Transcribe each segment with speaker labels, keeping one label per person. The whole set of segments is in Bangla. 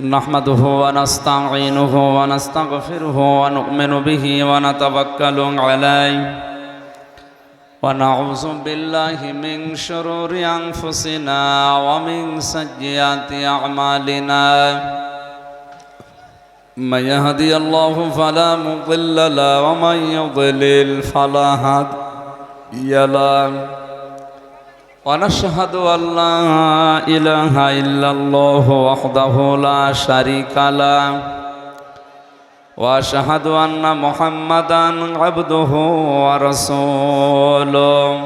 Speaker 1: نحمده ونستعينه ونستغفره ونؤمن به ونتوكل عليه ونعوذ بالله من شرور أنفسنا ومن سيئات أعمالنا من يهدي الله فلا مضل له ومن يضلل فلا هادي له ونشهد أن لا إله إلا الله وحده لا شريك له وأشهد أن محمدًا عبده ورسوله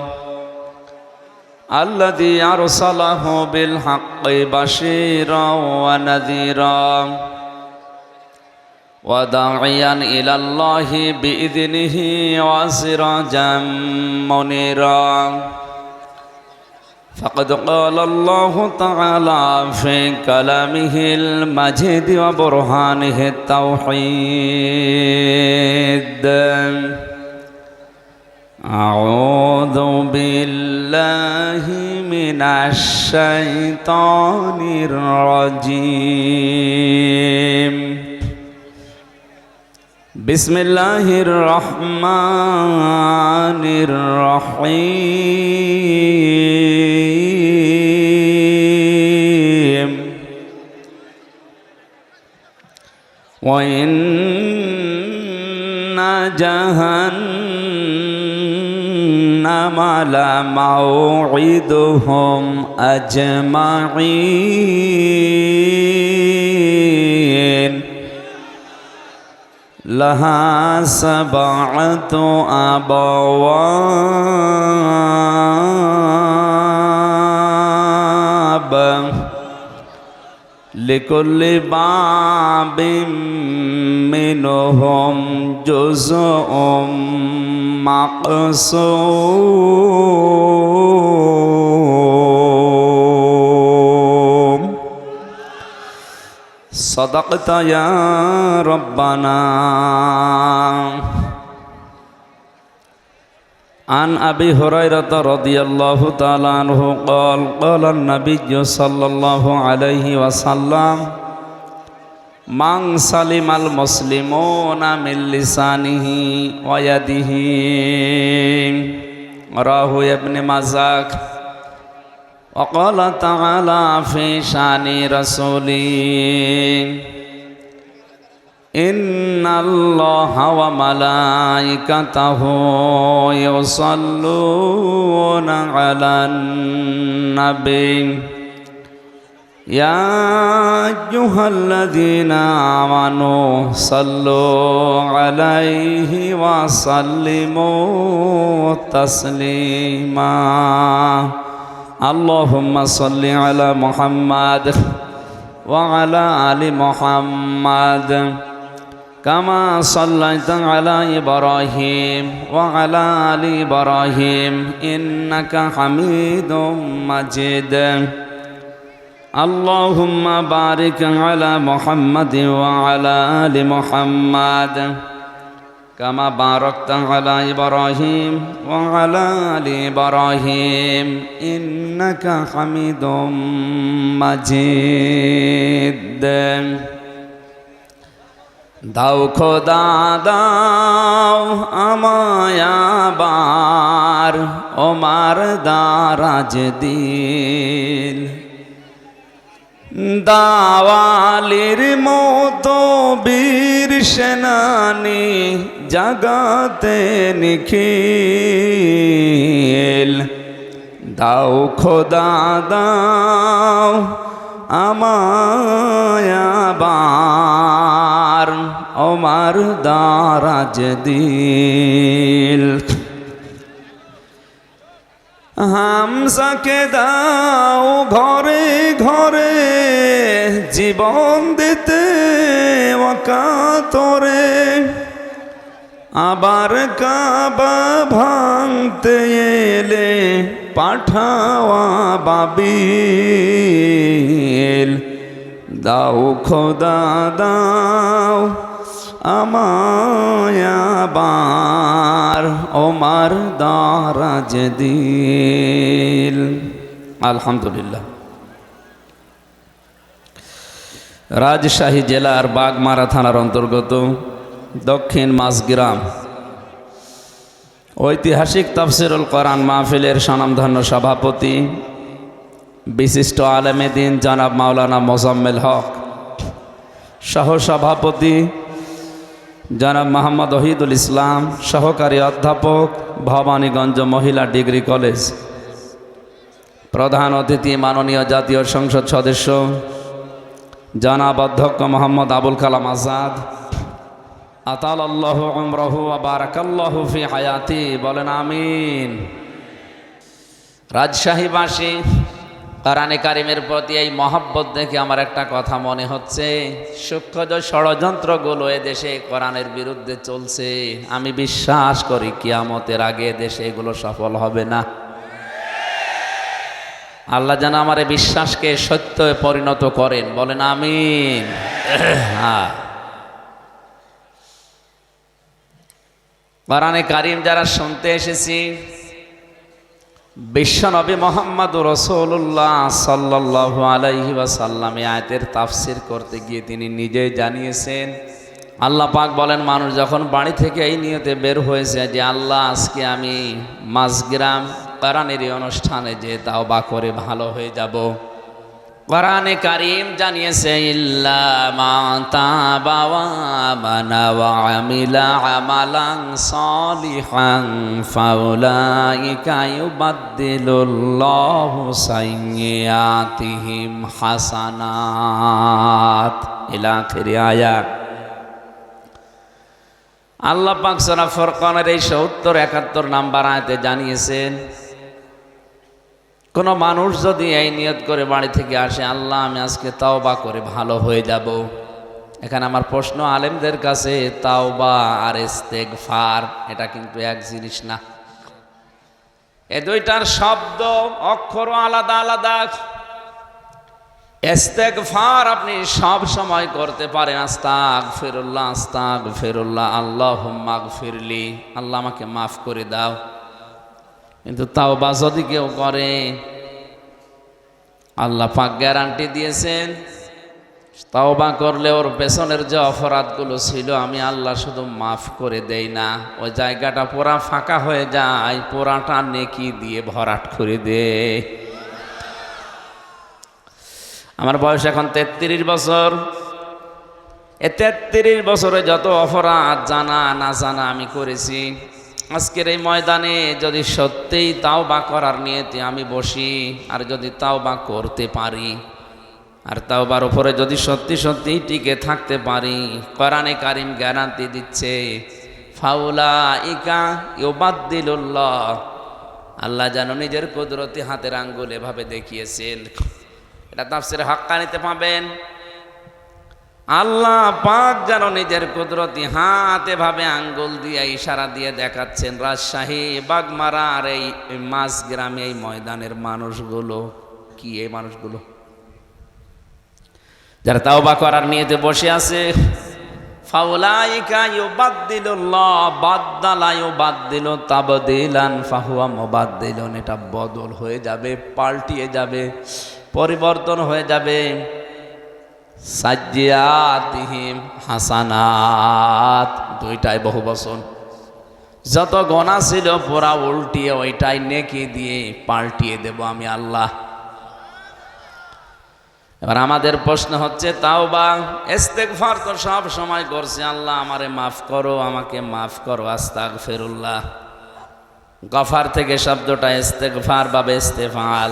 Speaker 1: الذي أرسله بالحق بشيرا ونذيرا وداعيا إلى الله بإذنه وسراجا منيرا فقد قال الله تعالى في كلامه المجيد وبرهانه التوحيد أعوذ بالله من الشيطان الرجيم بسم الله الرحمن الرحيم وإن جهنم لموعدهم أجمعين لها 7 أبواب لكل باب منهم جزء مقسوم صدقت يا ربنا. عن أبي هريرة رضي الله تعالى عنه قال قال النبي صلى الله عليه وسلم من سلم المسلمون من لسانه ويده رواه ابن ماجه. وقال تعالى في شان رسوله إن الله وملائكته يصلون على النبي يا أيها الذين آمنوا صلوا عليه وسلموا تسليما اللهم صل على محمد وعلى آل محمد كما صليت على إبراهيم وعلى آل إبراهيم إنك حميد مجيد اللهم بارك على محمد وعلى آل محمد كما باركت على إبراهيم وعلى آل إبراهيم إنك حميد مجيد দাও খোদা দাও আমায় আবার ওমার দারাজ দিল দাওয়ালির মতো বীর সেনানি জাগাতে নিখিল দাও খোদা দাও আমায় আবার ওমার দারাজ দিল হামসাকে দাও ঘরে ঘরে জীবন দিতে ওয়াকাতরে আবার কাবা ভাঙতে এলে পাঠাওয়া বাবিল দাও খোদা দাও আমায় আবার ওমার দারাজ দিল। আলহামদুলিল্লাহ। রাজশাহী জেলার বাগমারা থানার অন্তর্গত দক্ষিণ মাঝগ্রাম ঐতিহাসিক তাফসিরুল কোরআন মাহফিলের স্বনামধন্য সভাপতি বিশিষ্ট আলেমে দ্বীন জনাব মাওলানা মোজাম্মেল হক, সহসভাপতি জনাব মোহাম্মদ ওহিদুল ইসলাম, সহকারী অধ্যাপক, ভবানীগঞ্জ মহিলা ডিগ্রি কলেজ। প্রধান অতিথি মাননীয় জাতীয় সংসদ সদস্য জনাব অধ্যক্ষ মোহাম্মদ আবুল কালাম আজাদ, আতালাল্লাহু উমরাহু ওয়া বারাকাল্লাহু ফি হায়াতি, বলেন আমিন। রাজশাহীবাসী, কোরআনে কারিমের প্রতি এই মহব্বত দেখে আমার একটা কথা মনে হচ্ছে, সূক্ষ্ম যে ষড়যন্ত্রগুলো এদেশে কোরআনের বিরুদ্ধে চলছে, আমি বিশ্বাস করি কিয়ামতের আগে দেশে এগুলো সফল হবে না। আল্লাহ যেন আমার এই বিশ্বাসকে সত্যে পরিণত করেন, বলেন আমিন। হ্যাঁ, কোরআনে কারিম যারা শুনতে এসেছি, বিশ্বনবী মুহাম্মদুর রাসূলুল্লাহ সাল্লাল্লাহু আলাইহি ওয়াসাল্লাম এই আয়াতের তাফসীর করতে গিয়ে তিনি নিজেই জানিয়েছেন, আল্লাহ পাক বলেন, মানুষ যখন বাড়ি থেকে এই নিয়তে বের হয়েছে যে আল্লাহ আজকে আমি মাঝগ্রাম কোরআনের এই অনুষ্ঠানে যে তাওবা করে ভালো হয়ে যাব, কোরআনে কারিম জানিয়েছে ইল্লা মা তাবা ওয়া আমানা ওয়া আমিলা আমালান সালিহান ফাউলাইকা ইউবাদদিলুল্লাহু সাইয়্যাতিহিম হাসানাত ইলা আখির আয়াত। আল্লাহ পাক সূরা ফুরকানের এই ৭০-৭১ নাম্বার আয়াতে জানিয়েছেন, কোনো মানুষ যদি এই নিয়ত করে বাড়ি থেকে আসে, আল্লাহ আমি আজকে তাওবা করে ভালো হয়ে যাব। এখানে আমার প্রশ্ন আলেমদের কাছে, তাওবা আর ইস্তেগফার এটা কিন্তু এক জিনিস না, এ দুইটার শব্দ অক্ষর আলাদা আলাদা। ইস্তেগফার আপনি সব সময় করতে পারেন, আস্তাগফিরুল্লাহ আস্তাগফিরুল্লাহ, আল্লাহুম্মা গফিরলি, আল্লাহ আমাকে মাফ করে দাও। কিন্তু তাওবা যদি কেউ করে, আল্লাহ পাক গ্যারান্টি দিয়েছেন, তাওবা করলে ওর পেছনের যে অপরাধগুলো ছিল আমি আল্লাহ শুধু মাফ করে দেই না, ওই জায়গাটা পুরা ফাঁকা হয়ে যায়, পুরাটা নেকি দিয়ে ভরাট করে দে। আমার বয়স এখন 33 বছর। এ 33 বছরে যত অপরাধ জানা না জানা আমি করেছি, আজকের এই ময়দানে যদি সত্যিই তাওবা করার নিয়তে আমি বসি, আর যদি তাওবা করতে পারি, আর তাওবার উপরে যদি সত্যি সত্যি টিকে থাকতে পারি, কোরআনে কারিম গ্যারান্টি দিচ্ছে ফাউলাইকা ইউবাদদিলুল্লাহ, আল্লাহ যেন নিজের কুদরতি হাতের আঙ্গুল এভাবে দেখিয়েছেন। এটা তাফসীরে হাক্কানিতে পাবেন, আল্লাহ পাক যেন নিজের কুদরতি হাতে ভাবে আঙ্গুল দিয়ে ইশারা দিয়ে দেখাচ্ছেন, রাজশাহী বাগমারা আর এই মাঝগ্রামে এই ময়দানের মানুষগুলো কি, এই মানুষগুলো যারা তাওবা করার নিয়তে বসে আছে, ফাউলাইকা ইউবাদদিলুল্লাহ বাদদালা ইউবাদদিলু তাবদীলান ফাহুয়া মুবাদদিলুন, এটা বদল হয়ে যাবে, পাল্টিয়ে যাবে, পরিবর্তন হয়ে যাবে। সাজ্জিয়াতিহিম হাসানাত, দুইটাই বহুবচন, যত গোনা ছিল পুরা উল্টিয়ে ওইটাই নেকি দিয়ে পাল্টিয়ে দেব আমি আল্লাহ। এবার আমাদের প্রশ্ন হচ্ছে, তাওবা ইস্তেগফার তো সব সময় করছে, আল্লাহ আমারে মাফ করো, আমাকে মাফ করো, আস্তাগফিরুল্লাহ। গফার থেকে শব্দটা ইস্তেগফার বা ইস্তেফাল,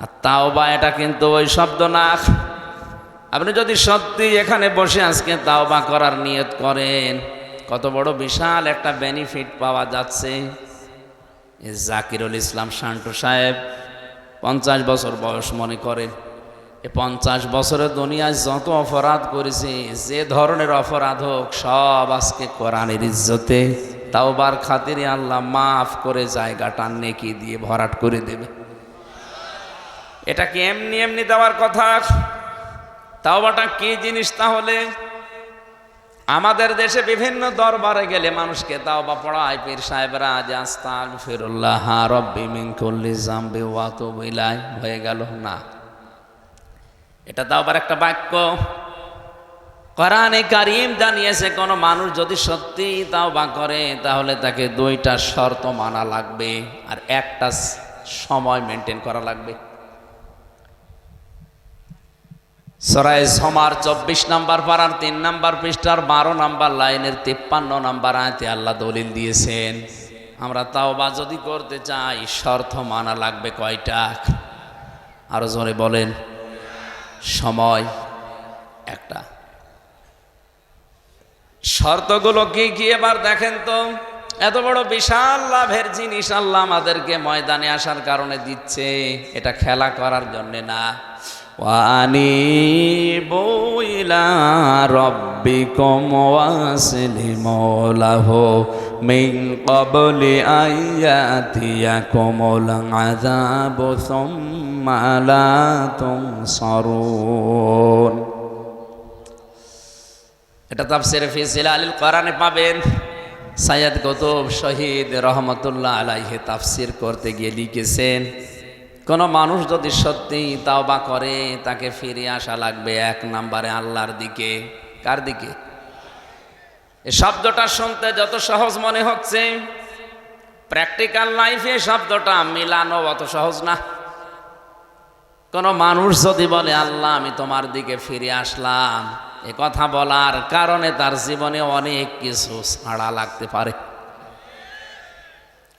Speaker 1: আর তাওবা এটা কিন্তু ওই শব্দ না। আপনি যদি সত্যি এখানে বসে আজকে তাওবা করার নিয়ত করেন, কত বড় বিশাল একটা বেনিফিট পাওয়া যাচ্ছে। জাকিরুল ইসলাম শান্টু সাহেব 50 বছর বয়স মনে করেন, এই 50 বছরের দুনিয়ায় যত অপরাধ করেছে, যে ধরনের অপরাধ হোক, সব আজকে কোরআনের ইজ্জতে তাওবার খাতিরে আল্লাহ মাফ করে জায়গাটা নেকি দিয়ে ভরাট করে দেবে। এটা কি এমনি এমনি দেওয়ার কথা? তাওবাটা কি জিনিস? তাহলে আমাদের দেশে বিভিন্ন দরবারে গেলে মানুষকে তাওবা পড়ায় পীর সাহেবরা, যে আস্তাগফিরুল্লাহ রাব্বি মিন কুল্লি যামবি ওয়া আতুবু ইলাইহি, হয়ে গেল না। এটা তাও আবার একটা বাক্য। কোরআনে কারীম জানিয়েছে কোন মানুষ যদি সত্যি তাওবা করে তাহলে তাকে দুইটা শর্ত মানা লাগবে আর একটা সময় মেনটেন করা লাগবে। সূরা জুমার 24 নম্বর পারার 3 নম্বর পৃষ্ঠার 12 নম্বর লাইনের 53 নম্বর আয়াতে আল্লাহ দলিল দিয়েছেন, আমরা তাওবা যদি করতে চাই শর্ত মানা লাগবে কয়টা? আরো জোরে বলেন। সময় একটা। শর্তগুলো কি কি এবার দেখেন তো। এত বড় বিশাল লাভের জিনিস আল্লাহ আমাদেরকে ময়দানে আসার কারণে দিচ্ছে, এটা খেলা করার জন্য না। ওয়ানিবু ইলা রাব্বিকুম ওয়াসলিমু লাহু মিন ক্বাবলি আইয়াতিয়াকুমুল আযাবু সুম্মা লা তুনসারুন। এটা তাফসীরে ফি জিলালিল কোরআনে পাবেন। সাইয়্যিদ কুতুব শহীদ রহমতুল্লাহ আলাইহি তাফসীর করতে গিয়ে লিখেছেন, কোন মানুষ যদি সত্যি তাওবা করে তাকে ফিরে আসা লাগবে 1 নম্বরে আল্লাহর দিকে। কার দিকে? এই শব্দটা শুনতে যত সহজ মনে হচ্ছে, প্র্যাকটিক্যাল লাইফে শব্দটা মিলানো অত সহজ না। কোন মানুষ যদি বলে আল্লাহ আমি তোমার দিকে ফিরে আসলাম, এ কথা বলার কারণে তার জীবনে অনেক কিছু ছাড়া লাগতে পারে।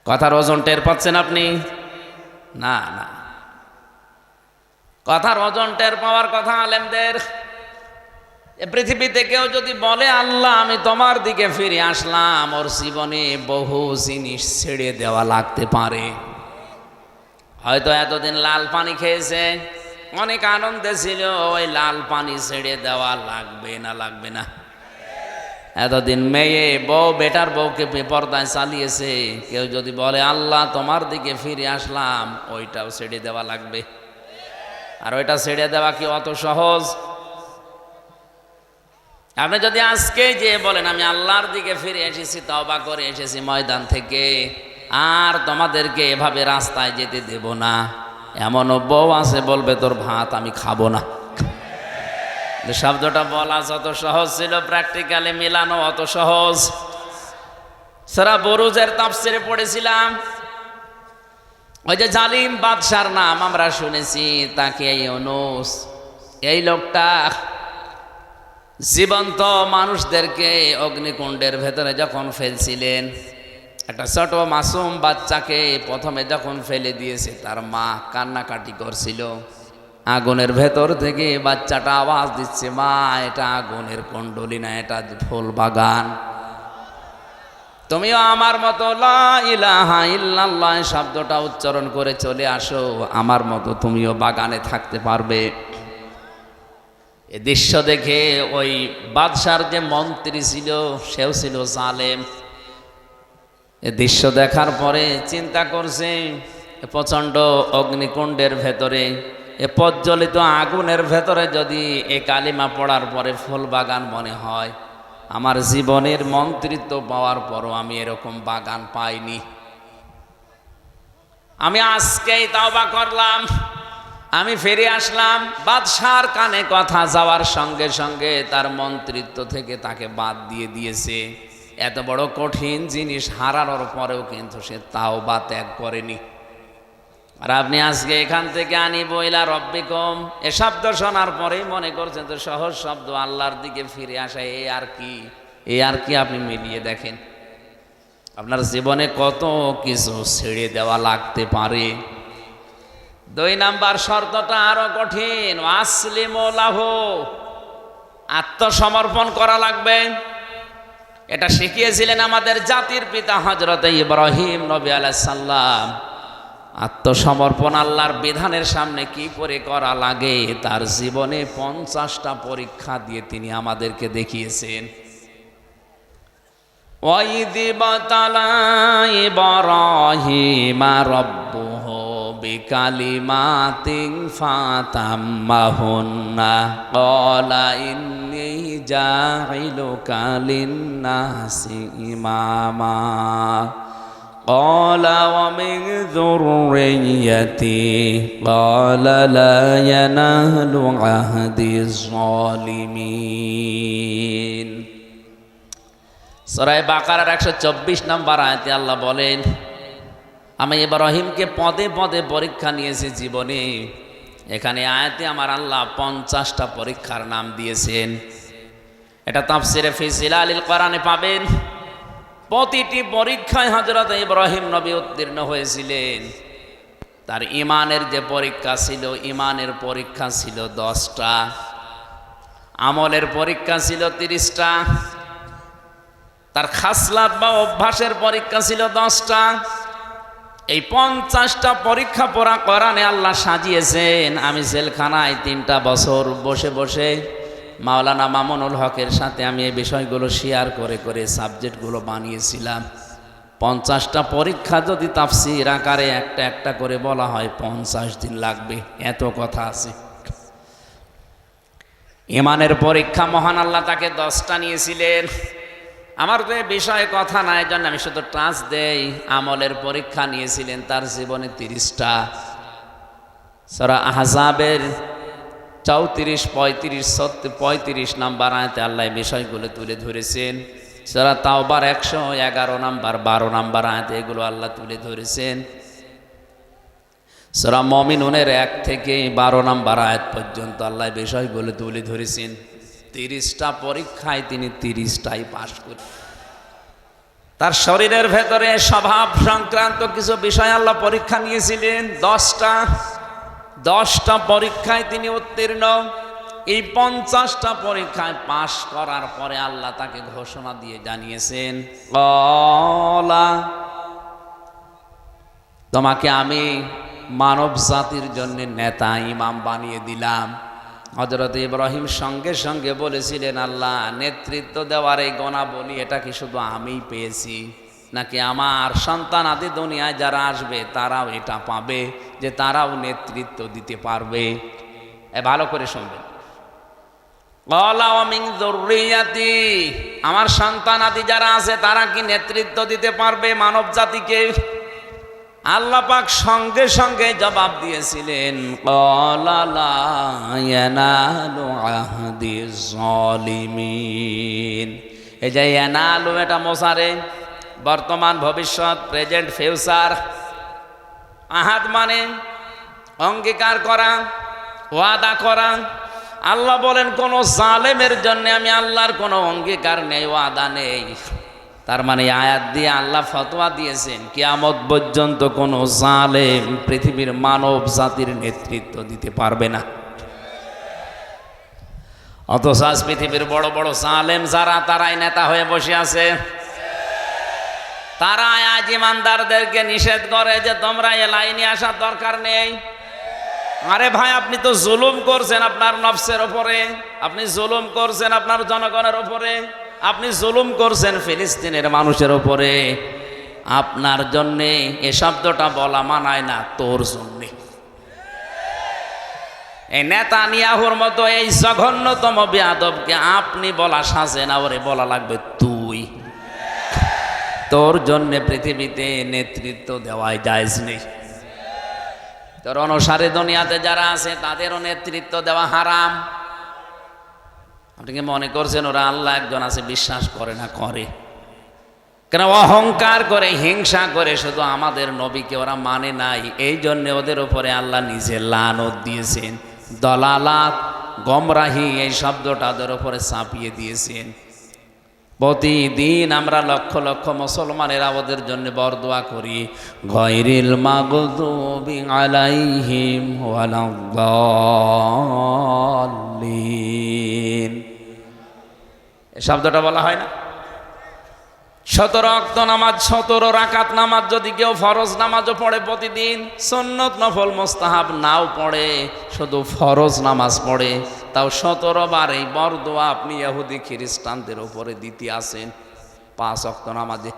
Speaker 1: কথার ওজন টের পাচ্ছেন আপনি? না না, কথার ওজন টের পাওয়ার কথা আলেমদের। এ পৃথিবীতে কেউ যদি বলে আল্লাহ আমি তোমার দিকে ফিরে আসলাম, ওর জীবনে বহু জিনিস ছেড়ে দেওয়া লাগতে পারে। হয়তো এতদিন লাল পানি খেয়েছে, অনেক আনন্দে ছিল, ওই লাল পানি ছেড়ে দেওয়া লাগবে না? লাগবে না? এতদিন মেয়ে বউ বেটার বউকে বেপরদায় চালিয়েছে, কেউ যদি বলে আল্লাহ তোমার দিকে ফিরে আসলাম, ওইটাও ছেড়ে দেওয়া লাগবে। আর ওইটা ছেড়ে দেওয়া কি অত সহজ? আপনি যদি আজকে যে বলেন আমি আল্লাহর দিকে ফিরে এসেছি, তওবা করে এসেছি ময়দান থেকে, আর তোমাদেরকে এভাবে রাস্তায় যেতে দেব না, এমনও বউ আছে বলবে তোর ভাত আমি খাবো না। শব্দটা বলা যত সহজ ছিল, প্র্যাকটিক্যালি মিলানো অত সহজ। সূরা বুরুজের তাফসীরে পড়েছিলাম, ওই যে জালিম বাদশার নাম আমরা শুনেছি, তাকে ইউনূস, এই লোকটা জীবন্ত মানুষদেরকে অগ্নিকুণ্ডের ভেতরে যখন ফেলছিলেন, একটা ছোট মাসুম বাচ্চাকে প্রথমে যখন ফেলে দিয়েছে, তার মা কান্নাকাটি করছিল। আগুনের ভেতর থেকে বাচ্চাটা আওয়াজ দিচ্ছে, মা এটা আগুনের কুণ্ডলী না, এটা ফুল বাগান। তুমিও আমার মতো লা ইলাহা ইল্লাল্লাহ শব্দটা উচ্চারণ করে চলে আসো, আমার মতো তুমিও বাগানে থাকতে পারবে। এ দৃশ্য দেখে ওই বাদশার যে মন্ত্রী ছিল, সেও ছিল জালেম। এ দৃশ্য দেখার পরে চিন্তা করছে, প্রচণ্ড অগ্নিকুণ্ডের ভেতরে, এ প্রজ্বলিত আগুনের ভেতরে যদি এ কালিমা পড়ার পরে ফুল বাগান মনে হয়, আমার জীবনের মন্ত্রিত্ব পাওয়ার পরও আমি এরকম বাগান পাইনি। আমি আজকেই তাওবা করলাম, আমি ফিরে আসলাম। বাদশার কানে কথা যাওয়ার সঙ্গে সঙ্গে তার মন্ত্রিত্ব থেকে তাকে বাদ দিয়ে দিয়েছে। এত বড় কঠিন জিনিস হারানোর পরেও কিন্তু সে তাওবা ত্যাগ করেনি। আর আপনি আজকে এখান থেকে আনিবু ইলা রাব্বিকুম, এ শব্দ শোনার পরেই মনে করছেন তো সহজ শব্দ, আল্লাহর দিকে ফিরে আসা, এই আর কি? এই আর কি? আপনি মিলিয়ে দেখেন আপনার জীবনে কত কিছু ছেড়ে দেওয়া লাগতে পারে। 2 নাম্বার শর্তটা আরো কঠিন, আসলিমু লাহু, আত্মসমর্পণ করা লাগবে। এটা শিখিয়েছিলেন আমাদের জাতির পিতা হযরত ইব্রাহিম নবী আলাইহিস সালাম। আত্মসমর্পণ আল্লাহর বিধানের সামনে কি করে করা লাগে, তার জীবনে 50টা পরীক্ষা দিয়ে তিনি আমাদেরকে দেখিয়েছেন। وَإِذِ ابْتَلَى إِبْرَاهِيمَ رَبُّهُ بِكَلِمَاتٍ فَأَتَمَّهُنَّ قَالَ إِنِّي جَاعِلُكَ لِلنَّاسِ إِمَامًا قال ومن ذريتي قال لا ينال عهد الظالمين সূরা বাকারার 124 নম্বর আয়াতে আল্লাহ বলেন, আমি ইব্রাহিমকে পদে পদে পরীক্ষা নিয়েছি জীবনে। এখানে আয়াতে আমার আল্লাহ 50টা পরীক্ষার নাম দিয়েছেন। এটা তাফসিরে ফি জিলালিল কোরআনে পাবেন। প্রতিটি পরীক্ষায় হযরত ইব্রাহিম নবী উত্তীর্ণ হয়েছিলেন। তার ঈমানের যে পরীক্ষা ছিল, ঈমানের পরীক্ষা ছিল 10টা, আমলের পরীক্ষা ছিল 30টা, তার খাসলাত বা অভ্যাসের পরীক্ষা ছিল 10টা। এই 50টা পরীক্ষা পড়া কোরআনে আল্লাহ সাজিয়েছেন। আমি জেলখানায় 3টা বছর বসে বসে মাওলানা মামুনুল হকের সাথে আমি এই বিষয়গুলো শেয়ার করে করে সাবজেক্টগুলো বানিয়েছিলাম। 50টা পরীক্ষা যদি তাফসীর আকারে একটা একটা করে বলা হয় 50 দিন লাগবে, এত কথা আছে। ঈমানের পরীক্ষা মহান আল্লাহ তাকে 10টা নিয়েছিলেন। আমার তো এই বিষয়ে কথা নাই, জন্য আমি শুধু টাচ দেই। আমলের পরীক্ষা নিয়েছিলেন তার জীবনে 30টা। সূরা আহজাবের 34, 35, 35 নাম্বার আয়াতে আল্লাহ এই বিষয়গুলো তুলে ধরেছেন। সূরা তাওবার 111 নাম্বার, 12 নাম্বার আয়াতে এগুলো আল্লাহ তুলে ধরেছেন। সূরা মুমিনুনের 1 থেকে 12 নাম্বার আয়াত পর্যন্ত আল্লাহ এই বিষয়গুলো তুলে ধরেছেন। 30টা পরীক্ষায় তিনি 30টাই পাশ করেন। তার শরীরের ভেতরে স্বভাব সংক্রান্ত কিছু বিষয় আল্লাহ পরীক্ষা নিয়েছিলেন 10টা পরীক্ষায় তিনি উত্তীর্ণ। এই 50টা পরীক্ষায় পাশ করার পরে আল্লাহ তাকে ঘোষণা দিয়ে জানিয়েছেন, তোমাকে আমি মানব জাতির জন্য নেতা ইমাম বানিয়ে দিলাম। হযরত ইব্রাহিম সঙ্গে সঙ্গে বলেছিলেন, আল্লাহ নেতৃত্ব দেওয়ার এই গুণাবলী এটা কি শুধু আমিই পেয়েছি, নাকি আমার সন্তান আদি দুনিয়ায় যারা আসবে তারাও এটা পাবে, যে তারাও নেতৃত্ব দিতে পারবে? ভালো করে শুনবেন। আমার সন্তান আদি যারা আছে তারা কি নেতৃত্ব দিতে পারবে মানব জাতিকে? আল্লাহ পাক সঙ্গে সঙ্গে জবাব দিয়েছিলেন, এই যে ইয়ানালু এটা মোসারে, বর্তমান ভবিষ্যৎ, প্রেজেন্ট ফিউচার। আহাদ মানে অঙ্গীকার করা, ওয়াদা করা। আল্লাহ বলেন কোন জালেমের জন্য আমি আল্লাহর কোনো অঙ্গীকার নেই, ওয়াদা নেই। তার মানে আয়াত দিয়ে আল্লাহ ফতোয়া দিয়েছেন কিয়ামত পর্যন্ত কোনো জালেম পৃথিবীর মানব জাতির নেতৃত্ব দিতে পারবে না। অথচ আজ পৃথিবীর বড় বড় জালেম যারা, তারাই নেতা হয়ে বসে আছে। তারা আজ ইমানদারদেরকে নিষেধ করে যে তোমরা এ লাইনে আসার দরকার নেই। আরে ভাই, আপনি তো জুলুম করছেন আপনার নফসের ওপরে, আপনি জুলুম করছেন আপনার জনগণের ওপরে, আপনি জুলুম করছেন ফিলিস্তিনের মানুষের ওপরে। আপনার জন্যে এ শব্দটা বলা মানায় না, তোর জন্যে। এই নেতানিয়াহুর মতো এই জঘন্যতম বেয়াদবকে আপনি বলা সাজে না, ওরে বলা লাগবে তুই। তোর জন্যে পৃথিবীতে নেতৃত্ব দেওয়াই জায়েজ নেই। তোর অনুসারে দুনিয়াতে যারা আছে তাদেরও নেতৃত্ব দেওয়া হারাম। আপনি কি মনে করছেন ওরা আল্লাহ একজন আছে বিশ্বাস করে না? করে। কেন? অহংকার করে, হিংসা করে শুধু আমাদের নবীকে ওরা মানে নাই। এই জন্য ওদের উপরে আল্লাহ নিজে লানত দিয়েছেন। দলালাত, গমরাহি এই শব্দটা ওদের উপরে চাপিয়ে দিয়েছেন। প্রতিদিন আমরা লক্ষ লক্ষ মুসলমানেরা ওদের জন্য বরদোয়া করি, গায়রিল মাগদুবি আলাইহিম ওয়ালাদ-দাল্লিন। এই শব্দটা বলা হয় না? 17 ওয়াক্ত নামাজ, 17 রাকাত নামাজ যদি কেউ ফরজ নামাজও পড়ে প্রতিদিন, সুন্নত নফল মুস্তাহাব নাও পড়ে, শুধু ফরজ নামাজ পড়ে, তাও 17 বার এই বরদোয়া আপনি ইহুদি খ্রিস্টানদের উপরে দিতে আসেন 5 ওয়াক্ত নামাজে।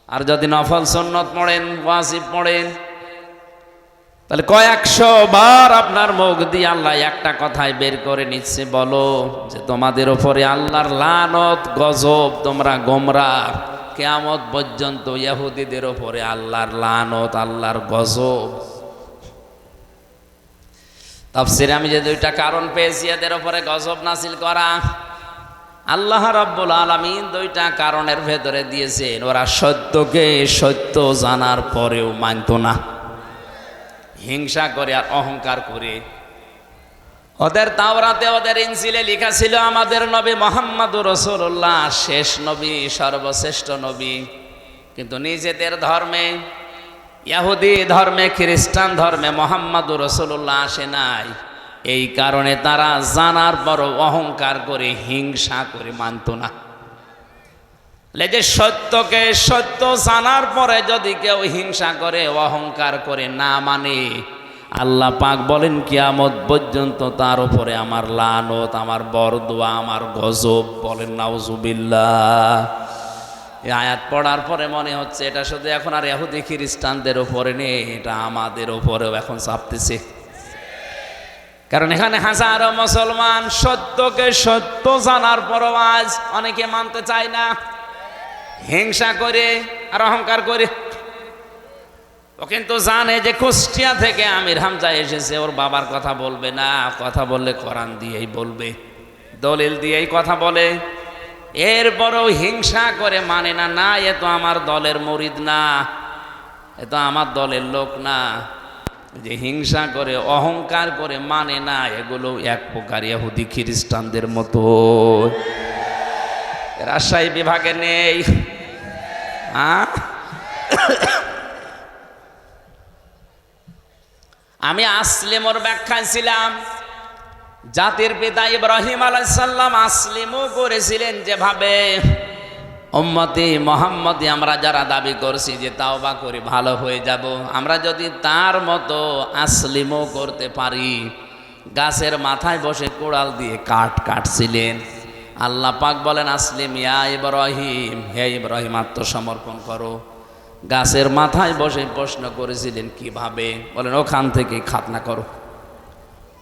Speaker 1: আর যদি নফল সুন্নত পড়েন, ওয়াজিব পড়েন, তাহলে কয়েকশো বার আপনার মুখ দিয়ে আল্লাহ একটা কথাই বের করে নিচ্ছে, বলো যে তোমাদের উপরে আল্লাহর লানত, গজব, তোমরা গোমরা। কিয়ামত পর্যন্ত ইহুদিদের উপরে আল্লাহর লানত, আল্লাহর গজব। তাফসিরে আমি যে দুইটা কারণ পেয়েছি এদের উপরে গজব নাজিল করা, আল্লাহ রাব্বুল আলামিন দুইটা কারণের ভেতরে দিয়েছেন। ওরা সত্যকে সত্য জানার পরেও মানত না, হিংসা করে আর অহংকার করে। ওদের তাওরাতে, ওদের ইনজিলে লেখা ছিল আমাদের নবী মুহাম্মদুর রাসূলুল্লাহ শেষ নবী, সর্বশ্রেষ্ঠ নবী। কিন্তু নিজেদের ধর্মে, ইহুদি ধর্মে, খ্রিস্টান ধর্মে মুহাম্মদুর রাসূলুল্লাহ আসে নাই। এই কারণে তারা জানার পরও অহংকার করে, হিংসা করে মানত না। যে সত্যকে সত্য জানার পরে যদি কেউ হিংসা করে, অহংকার করে, না মানে, আল্লাহ পাক বলেন কিয়ামত পর্যন্ত তার উপরে আমার লানত, আমার বরদোয়া, আমার গজব। বলেন নাউজুবিল্লাহ। এই আয়াত পড়ার পরে মনে হচ্ছে এটা শুধু এখন আর ইহুদি খ্রিস্টানদের উপরে নেই, এটা আমাদের উপরেও এখন চাপতেছে। কারণ এখানে হাজারো মুসলমান সত্যকে সত্য জানার পরও আজ অনেকে মানতে চায় না, হিংসা করে আর অহংকার করে। ও কিন্তু জানে যে কুষ্টিয়া থেকে আমির হামজা এসেছে, ওর বাবার কথা বলবে না, কথা বললে কোরআন দিয়েই বলবে, দলিল দিয়েই কথা বলে। এরপরেও হিংসা করে মানে না, না এ তো আমার দলের মুরিদ না, এ তো আমার দলের লোক না। যে হিংসা করে, অহংকার করে মানে না, এগুলো এক প্রকার ইহুদি খ্রিস্টানদের মতো। রাজশাহী বিভাগে নেই। আমি আসলিমর ব্যাখ্যায় ছিলাম। জাতির পিতা ইব্রাহিম আলাইহিস সালাম আসলিমও করেছিলেন যেভাবে। উম্মতি মুহাম্মদি আমরা যারা দাবি করছি যে তাওবা করে ভালো হয়ে যাব, আমরা যদি তার মতো আসলিমও করতে পারি। গাছের মাথায় বসে কোড়াল দিয়ে কাঠ কাটছিলেন। আল্লাহ পাক বলেন আসলিম ইয়া ইব্রাহিম, হে ইব্রাহিম আত্মসমর্পণ করো। গাছের মাথায় বসে প্রশ্ন করেছিলেন কিভাবে, বলেন ওখান থেকে খাতনা করো।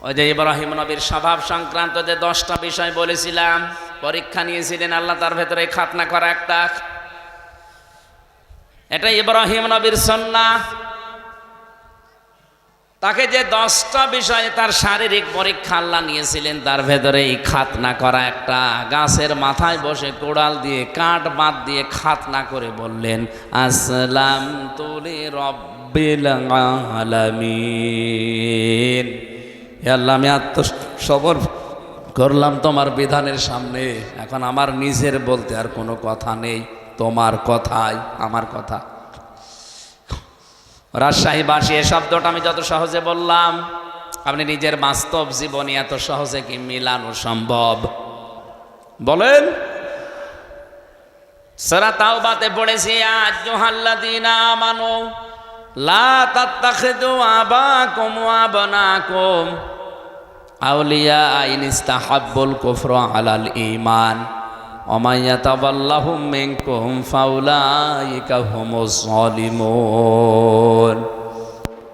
Speaker 1: ওই যে ইব্রাহিম নবীর স্বভাব সংক্রান্ত যে 10টা বিষয় বলেছিলাম, পরীক্ষা নিয়েছিলেন আল্লাহ, তার ভেতরে খাতনা করা একটা। এটা ইব্রাহিম নবীর সুন্নাহ। তাকে যে 10টা বিষয়ে তার শারীরিক পরীক্ষা আল্লাহ নিয়েছিলেন, তার ভেতরে এই খাতনা করা একটা। গাছের মাথায় বসে কোড়াল দিয়ে কাঠ বাদ দিয়ে খাতনা করে বললেন আসলামতু লিরাব্বিল আলামিন। হে আল্লাহ, আমি আত্মসমর্পণ করলাম তোমার বিধানের সামনে। এখন আমার নিজের বলতে আর কোনো কথা নেই, তোমার কথাই আমার কথা। রাজশাহীবাসী এ শব্দটা আমি যত সহজে বললাম, আপনি নিজের বাস্তব জীবনে এত সহজে কি মিলানো সম্ভব? বলেন। সূরা তাওবাতে পড়েছি আইয়ুহাল্লাযীনা আমানু লা তাত্তাখিযু আবাকুম ওয়া আবনাকুম আউলিয়া ইন ইস্তাহাব্বুল কুফরা আলাল ঈমান ওয়া মান ইয়াতাওয়াল্লাহুম মিনকুম ফাউলাইকা হুমুজ যালিমুন।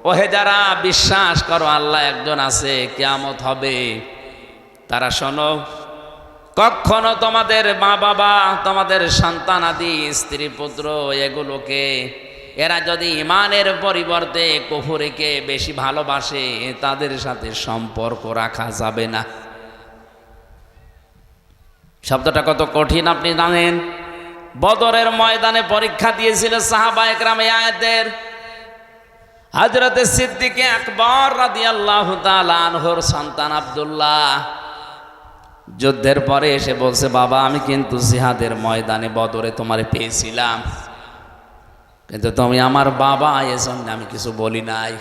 Speaker 1: ওহে যারা বিশ্বাস করো আল্লাহ একজন আছে, কিয়ামত হবে, তারা শোনো, কখনো তোমাদের মা বাবা, তোমাদের সন্তানাদি, স্ত্রী পুত্র, এগুলোকে এরা যদি ইমানের পরিবর্তে কুফরিকে বেশি ভালোবাসে, তাদের সাথে সম্পর্ক রাখা যাবে না। শব্দটা কত কঠিন আপনি জানেন। বদরের ময়দানে পরীক্ষা দিয়েছিল সাহাবায়ে কেরাম এই আয়াতের। হযরতে সিদ্দিকে আকবর রাদিয়াল্লাহু তাআলা আনহুর সন্তান আব্দুল্লাহ যুদ্ধের পরে এসে বলছে, বাবা আমি কিন্তু জিহাদের ময়দানে বদরে তোমারে পেয়েছিলাম, কিন্তু তুমি আমার বাবা, এজন্য আমি কিছু বলি নাই।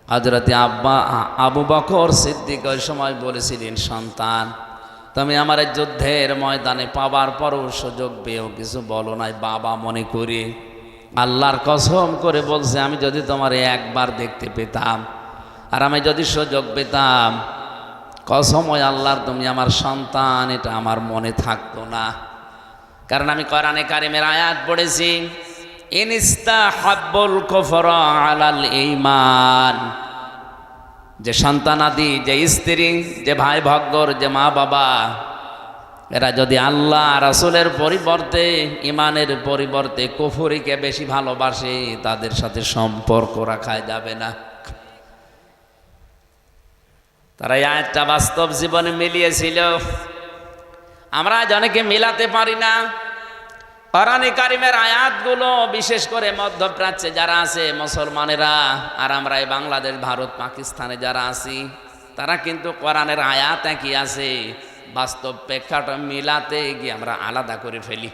Speaker 1: হযরতে আবু বকর সিদ্দিক ওই সময় বলেছিলেন, সন্তান তুমি আমার যুদ্ধের ময়দানে পাবার পরও সুযোগ পেয়েও কিছু বলো নাই বাবা মনে করি। আল্লাহর কসম করে বলছে, আমি যদি তোমার একবার দেখতে পেতাম আর আমি যদি সুযোগ পেতাম, কসম ওই আল্লাহর তুমি আমার সন্তান, এটা আমার মনে থাকতো না। কারণ আমি কোরআনে কারিমের আয়াত পড়েছি, ইনস্তাহাব্বুল কুফরা আলাল ঈমান। যে সন্তানাদি, যে স্ত্রী, যে ভাই ভগ্গর, যে মা বাবা, এরা যদি আল্লাহ রাসূলের পরিবর্তে ইমানের পরিবর্তে কুফরিকে বেশি ভালোবাসে, তাদের সাথে সম্পর্ক রাখা যাবে না। তারা এই আয়াতটা বাস্তব জীবনে মিলিয়েছিল। আমরা আজ অনেকে মিলাতে পারি না। কোরআনে কারিমের আয়াতগুলো বিশেষ করে মধ্যপ্রাচ্যে যারা আছে মুসলমানেরা, আর আমরা এই বাংলাদেশ, ভারত, পাকিস্তানে যারা আছি, তারা কিন্তু কোরআনের আয়াত একই আছে, বাস্তব প্রেক্ষাপট মিলাতে গিয়ে আমরা আলাদা করে ফেলি।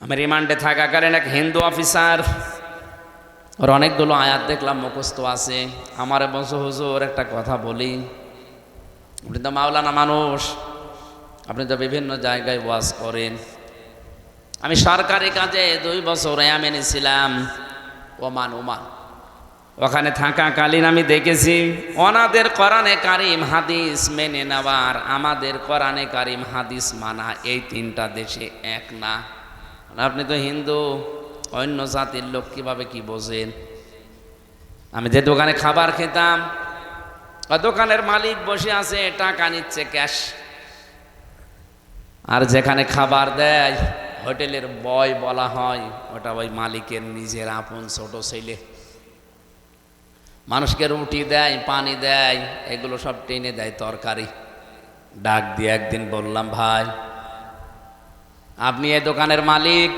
Speaker 1: আমি রিমান্ডে থাকাকালীন এক হিন্দু অফিসার, ওর অনেকগুলো আয়াত দেখলাম মুখস্থ আছে। আমার বলছে, হুজুর একটা কথা বলি, আপনি তো মাওলানা মানুষ, আপনি তো বিভিন্ন জায়গায় ওয়াজ করেন। আমি সরকারি কাজে 2 বছর ইয়ামেনে ছিলাম, ওমান। ওখানে থাকাকালীন আমি দেখেছি ওনাদের কোরআনে কারিম হাদিস মেনে নেওয়ার আমাদের কোরআনে কারিম হাদিস মানা, এই 3টা দেশে এক না। আপনি তো হিন্দু, অন্য জাতির লোক, কিভাবে কি বোঝেন? আমি যে দোকানে খাবার খেতাম, দোকানের মালিক বসে আছে, টাকা নিচ্ছে ক্যাশ, আর যেখানে খাবার দেয় হোটেলের বয় বলা হয়, ওটা ওই মালিকের নিজের আপন ছোট ছেলে। মানুষকে রুটি দেয়, পানি দেয়, এগুলো সব টেনে দেয় তরকারি। ডাক দিয়ে একদিন বললাম, ভাই আপনি এই দোকানের মালিক,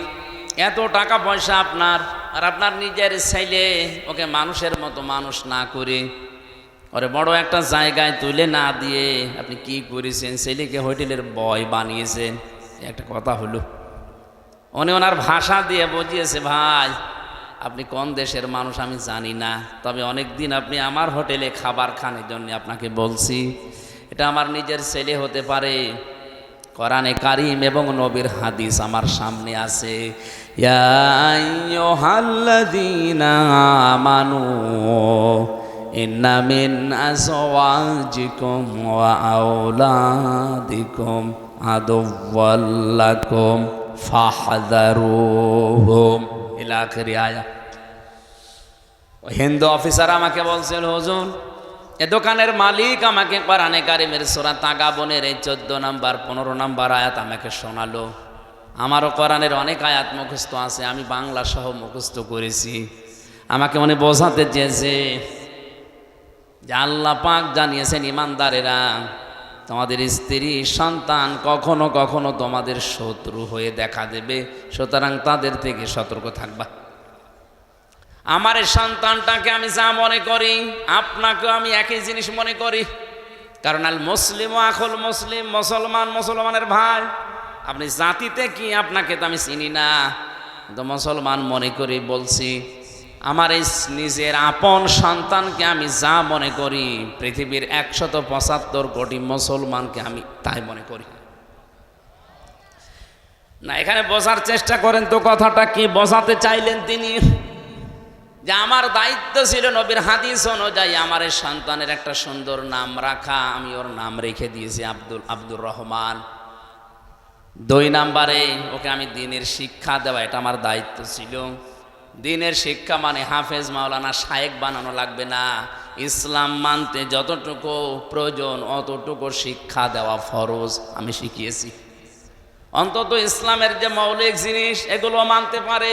Speaker 1: এত টাকা পয়সা আপনার, আর আপনার নিজের ছেলে, ওকে মানুষের মতো মানুষ না করে ওরে বড় একটা জায়গায় তুলে না দিয়ে আপনি কি করেছেন? ছেলেকে হোটেলের বয় বানিয়েছেন। একটা কথা হলো, উনি ওনার ভাষা দিয়ে বুঝিয়েছে, ভাই আপনি কোন দেশের মানুষ আমি জানি না, তবে অনেক দিন আপনি আমার হোটেলে খাবার খানের জন্য আপনাকে বলছি, এটা আমার নিজের ছেলে হতে পারে। কোরআনে কারিম এবং নবীর হাদিস আমার সামনে আছে, ইয়া আইয়ুহাল্লাযীনা আমানু ইন্না মিন আজওয়াজিকুম ওয়া আওলাদিকুম আদুওয়াল লাকুম ফাহযারুহুম ইলা আখির আয়াত। হিন্দু অফিসার আমাকে বলছেন, হুজুর এ দোকানের মালিক আমাকে কোরআনে কারিমের সূরা তাগাবনের এই 14 নম্বর 15 নম্বর আয়াত আমাকে শোনালো। আমারও কোরআনের অনেক আয়াত মুখস্থ আছে, আমি বাংলা সহ মুখস্থ করেছি। আমাকে উনি বোঝাতে চেয়েছে যে আল্লাহ পাক জানিয়েছেন, ইমানদারেরা তোমাদের স্ত্রী সন্তান কখনো কখনো তোমাদের শত্রু হয়ে দেখা দেবে, সুতরাং তাদের থেকে সতর্ক থাকবা। আমার এই সন্তানটাকে আমি যা মনে করি, আপনাকেও আমি একই জিনিস মনে করি, কারণ আল মুসলিম আখুল মুসলিম, মুসলমান মুসলমানের ভাই। আপনি জাতিতে কি আপনাকে তো আমি চিনি না, তো মুসলমান মনে করি বলছি। আমার এই নিজের আপন সন্তানকে আমি যা মনে করি, পৃথিবীর 175 কোটি মুসলমানকে আমি তাই মনে করি না। এখানে বোঝার চেষ্টা করেন তো কথাটা কি বোঝাতে চাইলেন তিনি, যে আমার দায়িত্ব ছিল নবীর হাদিস অনুযায়ী আমার এই সন্তানের একটা সুন্দর নাম রাখা, আমি ওর নাম রেখে দিয়েছি আব্দুর রহমান। 2 নম্বরে ওকে আমি দ্বীনের শিক্ষা দেওয়া, এটা আমার দায়িত্ব ছিল। দ্বীনের শিক্ষা মানে হাফেজ মাওলানা শায়েখ বানানো লাগবে না, ইসলাম মানতে যতটুকু প্রয়োজন অতটুকু শিক্ষা দেওয়া ফরজ, আমি শিখিয়েছি। অন্তত ইসলামের যে মৌলিক জিনিস এগুলো মানতে পারে।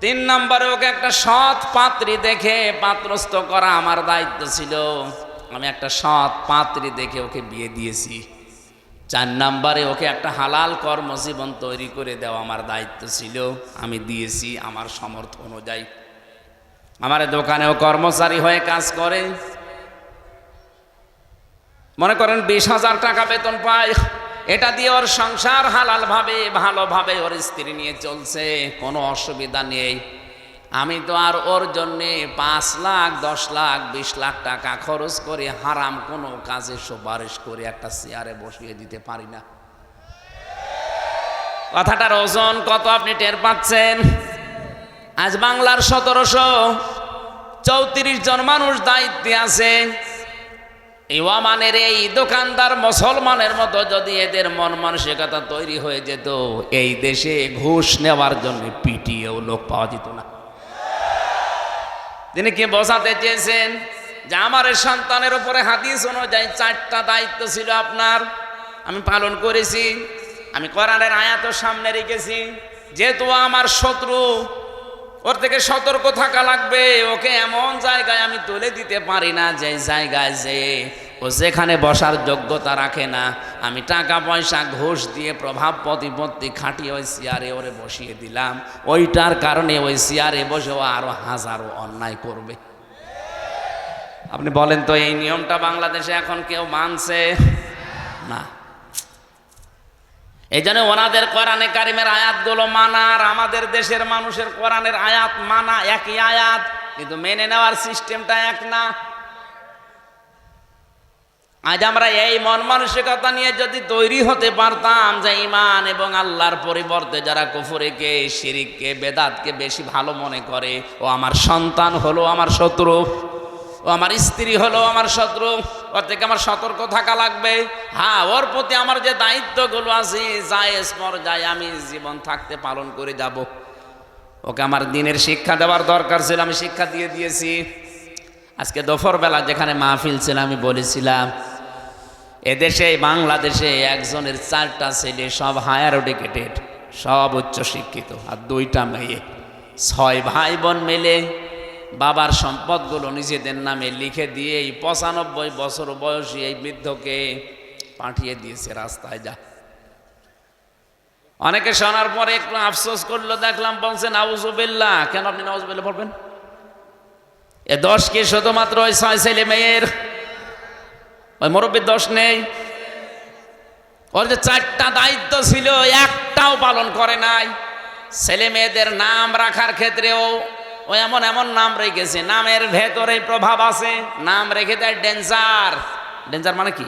Speaker 1: 3 নম্বরে ওকে একটা সৎ পাত্রী দেখে পাত্রস্থ করা আমার দায়িত্ব ছিল, আমি একটা সৎ পাত্রী দেখে ওকে বিয়ে দিয়েছি। 4 নম্বরে ওকে একটা হালাল কর্মজীবন তৈরি করে দেওয়া আমার দায়িত্ব ছিল, আমি দিয়েছি আমার সামর্থ্য অনুযায়ী। আমার দোকানেও কর্মচারী হয়ে কাজ করে, মনে করেন 20,000 টাকা বেতন পায়, এটা দিয়ে ওর সংসার হালাল ভাবে ভালোভাবে ওর স্ত্রী নিয়ে চলছে, কোনো অসুবিধা নেই। আমি তো আর ওর জন্যে 5 লাখ 10 লাখ 20 লাখ টাকা খরচ করে হারাম কোনো কাজে সুপারিশ করে একটা চেয়ারে বসিয়ে দিতে পারি না। কথাটার ওজন কত আপনি টের পাচ্ছেন? আজ বাংলার 1734 জন মানুষ দায়িত্বে আছে। এই ওমানের এই দোকানদার মুসলমানের মতো যদি এদের মন মানসিকতা তৈরি হয়ে যেত, এই দেশে ঘুষ নেওয়ার জন্য পিটিয়েও লোক পাওয়া যেত না। তিনি কি বোঝাতে চেয়েছেন? যে আমার সন্তানের উপরে হাদিস অনুযায়ী 4টা দায়িত্ব ছিল আপনার। আমি পালন করেছি। আমি কোরআনের আয়াতও সামনে রেখেছি। যেহেতু আমার শত্রু, ওর থেকে সতর্ক থাকা লাগবে। ওকে এমন জায়গায় আমি তুলে দিতে পারি না যে জায়গায় যে ও যেখানে বসার যোগ্যতা রাখে না। আমি টাকা পয়সা ঘুষ দিয়ে প্রভাব প্রতিপত্তি খাটিয়ে ওই চেয়ারে ওরে বসিয়ে দিলাম। ওইটার কারণে ওই চেয়ারে বসে ও আরো হাজারো অন্যায় করবে। আপনি বলেন তো, এই নিয়মটা বাংলাদেশে এখন কেউ মানছে না। এই জন্য ওনাদের কোরআনে কারিমের আয়াতগুলো মানা আর আমাদের দেশের মানুষের কোরআনের আয়াত মানা একই আয়াত, কিন্তু মেনে নেওয়ার সিস্টেমটা এক না। আজ আমরা এই মন মানসিকতা নিয়ে যদি তৈরি হতে পারতাম যে ঈমান এবং আল্লাহর পরিবর্তে যারা কুফরিকে, শিরিককে, বেদাতকে বেশি ভালো মনে করে, ও আমার সন্তান হলো আমার শত্রু, ও আমার স্ত্রী হলো আমার শত্রু, ওর থেকে আমার সতর্ক থাকা লাগবে। হ্যাঁ, ওর প্রতি আমার যে দায়িত্বগুলো আছে জায়েজ পর্যায়ে আমি জীবন থাকতে পালন করে যাব। ওকে আমার দিনের শিক্ষা দেওয়ার দরকার ছিল, আমি শিক্ষা দিয়ে দিয়েছি। আজকে দুপুরবেলা যেখানে মাহফিল ছিল আমি বলেছিলাম, এদেশে বাংলাদেশে একজনের 4টা ছেলে, সব হায়ার এডুকেটেড, সব উচ্চ শিক্ষিত, আর 2টা মেয়ে। 6 ভাই বোন মিলে বাবার সম্পদগুলো নিজেদের নামে লিখে দিয়ে এই 95 বছর বয়সী এই বৃদ্ধকে পাঠিয়ে দিয়েছে রাস্তায়। যা অনেকে শোনার পরে একটু আফসোস করলো, দেখলাম বলছে নাউজুবিল্লাহ। কেন আপনি নাউজুবিল্লাহ বলবেন? এ দোষ কি শুধুমাত্র ওই 6 ছেলে মেয়ের? ওই মুরব্বীর দোষ নেই? ওর যে 4টা দায়িত্ব ছিল একটাও পালন করে নাই। ছেলে মেয়েদের নাম রাখার ক্ষেত্রেও ও এমন এমন নাম রেখেছে, নামের ভেতরে প্রভাব আছে। নাম রেখে দেয় ডেঞ্জার। ডেঞ্জার মানে কি?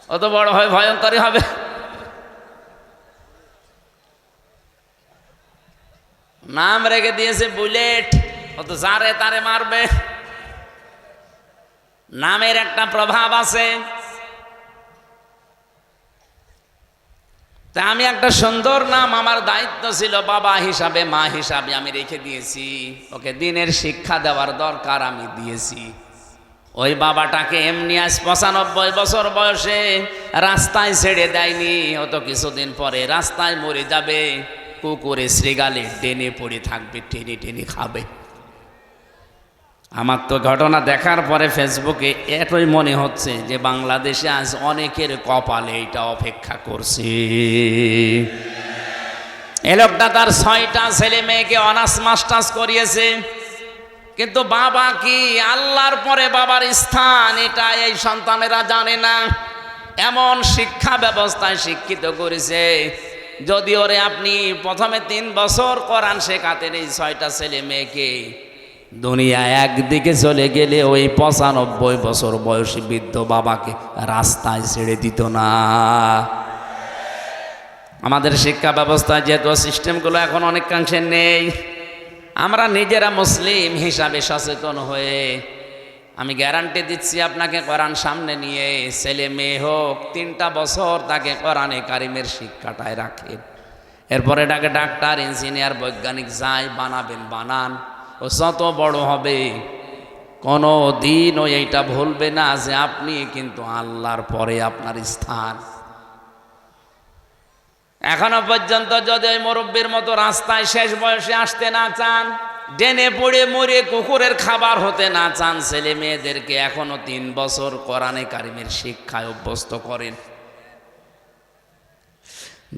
Speaker 1: অত বড় হয় ভয়ঙ্করই হবে। নাম রেখে দিয়েছে বুলেট, অত যারে তারে মারবে। নামের একটা প্রভাব আছে। তা আমি একটা সুন্দর নাম আমার দায়িত্ব ছিল বাবা হিসাবে, মা হিসাবে আমি রেখে দিয়েছি। ওকে দিনের শিক্ষা দেওয়ার দরকার, আমি দিয়েছি। ওই বাবাটাকে এমনি আজ 95 বছর বয়সে রাস্তায় ছেড়ে দেয়নি। ও তো কিছুদিন পরে রাস্তায় মরে যাবে, কুকুরে শ্রীগালে টেনে পড়ে থাকবে, টেনে টেনে খাবে। আমার তো ঘটনা দেখার পরে ফেসবুকে এতই মনে হচ্ছে যে বাংলাদেশে আজ অনেকের কপালে এটা অপেক্ষা করছে। এ লোকটা তার 6টা ছেলে মেয়েকে অনার্স মাস্টার্স করিয়েছে, কিন্তু বাবা কি, আল্লাহর পরে বাবার স্থান, এটা এই সন্তানেরা জানে না। এমন শিক্ষা ব্যবস্থায় শিক্ষিত করেছে, যদি ওরে আপনি প্রথমে 3 বছর কোরআন শেখাতেন এই 6টা ছেলে মেয়েকে, দুনিয়া একদিকে চলে গেলে ওই 95 বছর বয়সী বৃদ্ধ বাবাকে রাস্তায় ছেড়ে দিত না। আমাদের শিক্ষা ব্যবস্থায় যেহেতু সিস্টেমগুলো এখন অনেকাংশে নেই, আমরা নিজেরা মুসলিম হিসাবে সচেতন হয়ে, আমি গ্যারান্টি দিচ্ছি আপনাকে, কোরআন সামনে নিয়ে ছেলে মেয়ে হোক 3টা বছর তাকে কোরআনে কারিমের শিক্ষাটায় রাখেন। এরপরে এটাকে ডাক্তার, ইঞ্জিনিয়ার, বৈজ্ঞানিক যাই বানাবেন বানান। ও যত বড় হবে কোনো দিন ও এইটা ভুলবে না যে আপনি কিন্তু আল্লাহর পরে আপনার স্থান। এখনো পর্যন্ত যদি ওই মুরব্বীর মতো রাস্তায় শেষ বয়সে আসতে না চান, ডেনে পড়ে মরে কুকুরের খাবার হতে না চান, ছেলে মেয়েদেরকে এখনো 3 বছর কোরআনে কারিমের শিক্ষায় অভ্যস্ত করেন।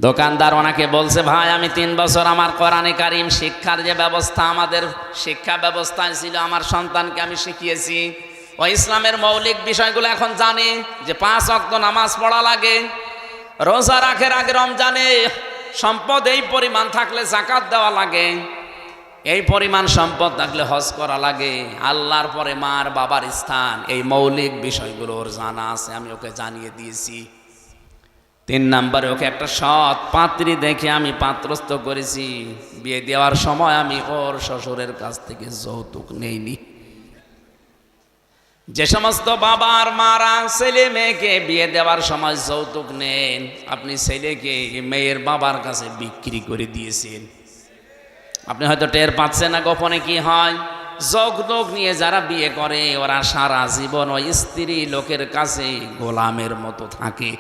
Speaker 1: দোকানদার ওনাকে বলছে, ভাই আমি 3 বছর আমার কোরআনে কারিম শিক্ষার যে ব্যবস্থা আমাদের শিক্ষা ব্যবস্থায় ছিল, আমার সন্তানকে আমি শিখিয়েছি। ও ইসলামের মৌলিক বিষয়গুলো এখন জানে, যে 5 ওয়াক্ত নামাজ পড়া লাগে, রোজা রাখার আগে রমজানে সম্পদ এই পরিমাণ থাকলে যাকাত দেওয়া লাগে, এই পরিমাণ সম্পদ থাকলে হজ করা লাগে, আল্লাহর পরে মার বাবার স্থান, এই মৌলিক বিষয়গুলো ওর জানা আছে, আমি ওকে জানিয়ে দিয়েছি। 3 নম্বরে ওকে একটা সৎ পাত্রী দেখে আমি পাত্রস্থ করেছি। বিয়ে দেওয়ার সময় আমি ওর শ্বশুরের কাছ থেকে যৌতুক নেইনি। যে সমস্ত বাবার মারা ছেলে মেয়েকে বিয়ে দেওয়ার সময় যৌতুক নেন, আপনি ছেলেকে মেয়ের বাবার কাছে বিক্রি করে দিয়েছেন। আপনি হয়তো টের পাচ্ছেন না গোপনে কি হয়। যৌতুক নিয়ে যারা বিয়ে করে ওরা সারা জীবন ওই স্ত্রী লোকের কাছে গোলামের মতো থাকে।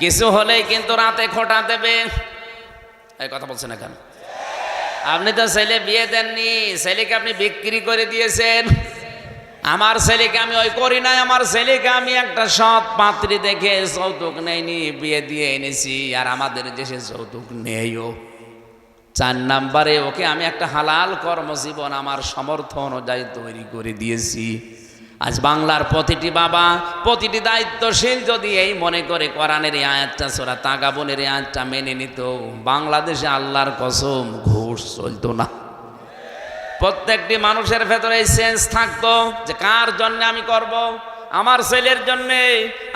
Speaker 1: কিছু হলেই কিন্তু রাতে খোঁটা দেবে। এই কথা বলছেন না কেন? আপনি তো ছেলে বিয়ে দেননি, ছেলেকে আপনি বিক্রি করে দিয়েছেন। আমার ছেলেকে আমি ওই করি নাই, আমার ছেলেকে আমি একটা সৎ পাত্রী দেখে যৌতুক নেইনি, বিয়ে দিয়ে এনেছি। আর আমাদের দেশে যৌতুক নেইও। 4 নাম্বারে ওকে আমি একটা হালাল কর্মজীবন আমার সামর্থ্য অনুযায়ী তৈরি করে দিয়েছি। আজ বাংলার প্রতিটি বাবা, প্রতিটি দায়িত্বশীল যদি এই মনে করে কোরআনের এই আয়াতটা, সূরা তাগাবুনের এই আয়াতটা মেনে নিত, বাংলাদেশে আল্লাহর কসম ঘুষ চলতো না। প্রত্যেকটি মানুষের ভেতরে এই সেন্স থাকতো যে কার জন্য আমি করব। আমার ছেলের জন্যে,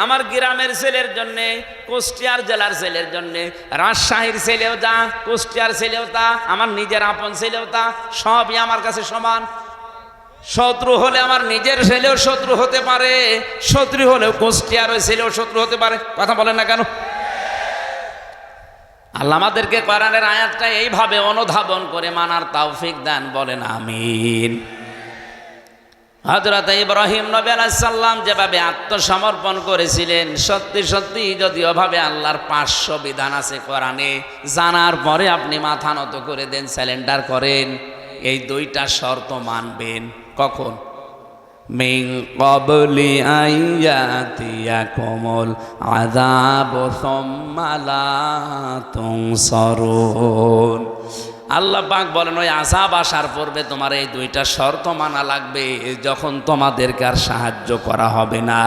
Speaker 1: আমার গ্রামের ছেলের জন্যে, কুষ্টিয়ার জেলার ছেলের জন্যে, রাজশাহীর ছেলেও তা, কুষ্টিয়ার ছেলেও তা, আমার নিজের আপন ছেলেও তা, সবই আমার কাছে সমান। শত্রু হলে আমার নিজের ছেলেও শত্রু হতে পারে, শত্রু হলেও কুষ্টিয়ার ওই ছেলেও শত্রু হতে পারে। কথা বলেন না কেন? আল্লাহ আমাদেরকে কোরআনের আয়াতটা এইভাবে অনুধাবন করে মানার তৌফিক দান, বলেন আমিন। হযরত ইব্রাহিম নবী আলাইহিস সালাম যেভাবে আত্মসমর্পণ করেছিলেন, সত্যি সত্যি যদি ওভাবে আল্লাহর 500 বিধান আছে কোরআনে, জানার পরে আপনি মাথা নত করে দেন, স্যালেন্ডার করেন, এই 2টা শর্ত মানবেন। কখন? মিন ক্বাবলি আইয়াতিয়াকুমুল আযাবু সুম্মা লা তুনসারুন। আল্লাহ পাক বলেন ওই আযাব আসার পূর্বে তোমার এই 2টা শর্ত মানা লাগবে, যখন তোমাদেরকে আর সাহায্য করা হবে না।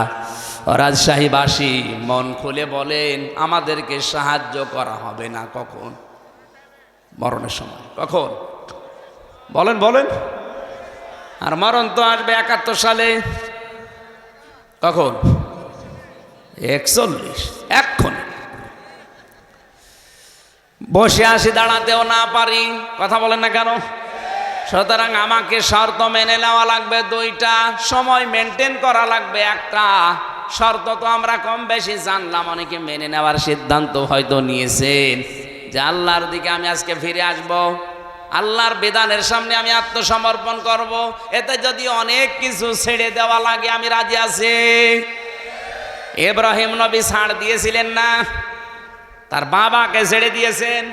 Speaker 1: রাজশাহীবাসী মন খুলে বলেন, আমাদেরকে সাহায্য করা হবে না কখন? মরণের সময়। কখন? বলেন বলেন। আর মরণ তো আসবে 71 সালে। কখন? 41। এখন বসে আসি, দাঁড়াতেও না পারি। কথা বলেন না কেন? সুতরাং আমাকে শর্ত মেনে নেওয়া লাগবে 2টা, সময় মেনটেন করা লাগবে 1টা। শর্ত তো আমরা কম বেশি জানলাম, অনেকে মেনে নেওয়ার সিদ্ধান্ত হয়তো নিয়েছেন যে আল্লাহর দিকে আমি আজকে ফিরে আসব, আল্লাহর বিধানের সামনে আমি আত্মসমর্পণ করব। এতে যদি অনেক কিছু ছেড়ে দেওয়া লাগে আমি রাজি আছি। ইব্রাহিম নবী ছাড় দিয়েছিলেন না? তার বাবাকে ছেড়ে দিয়েছেন।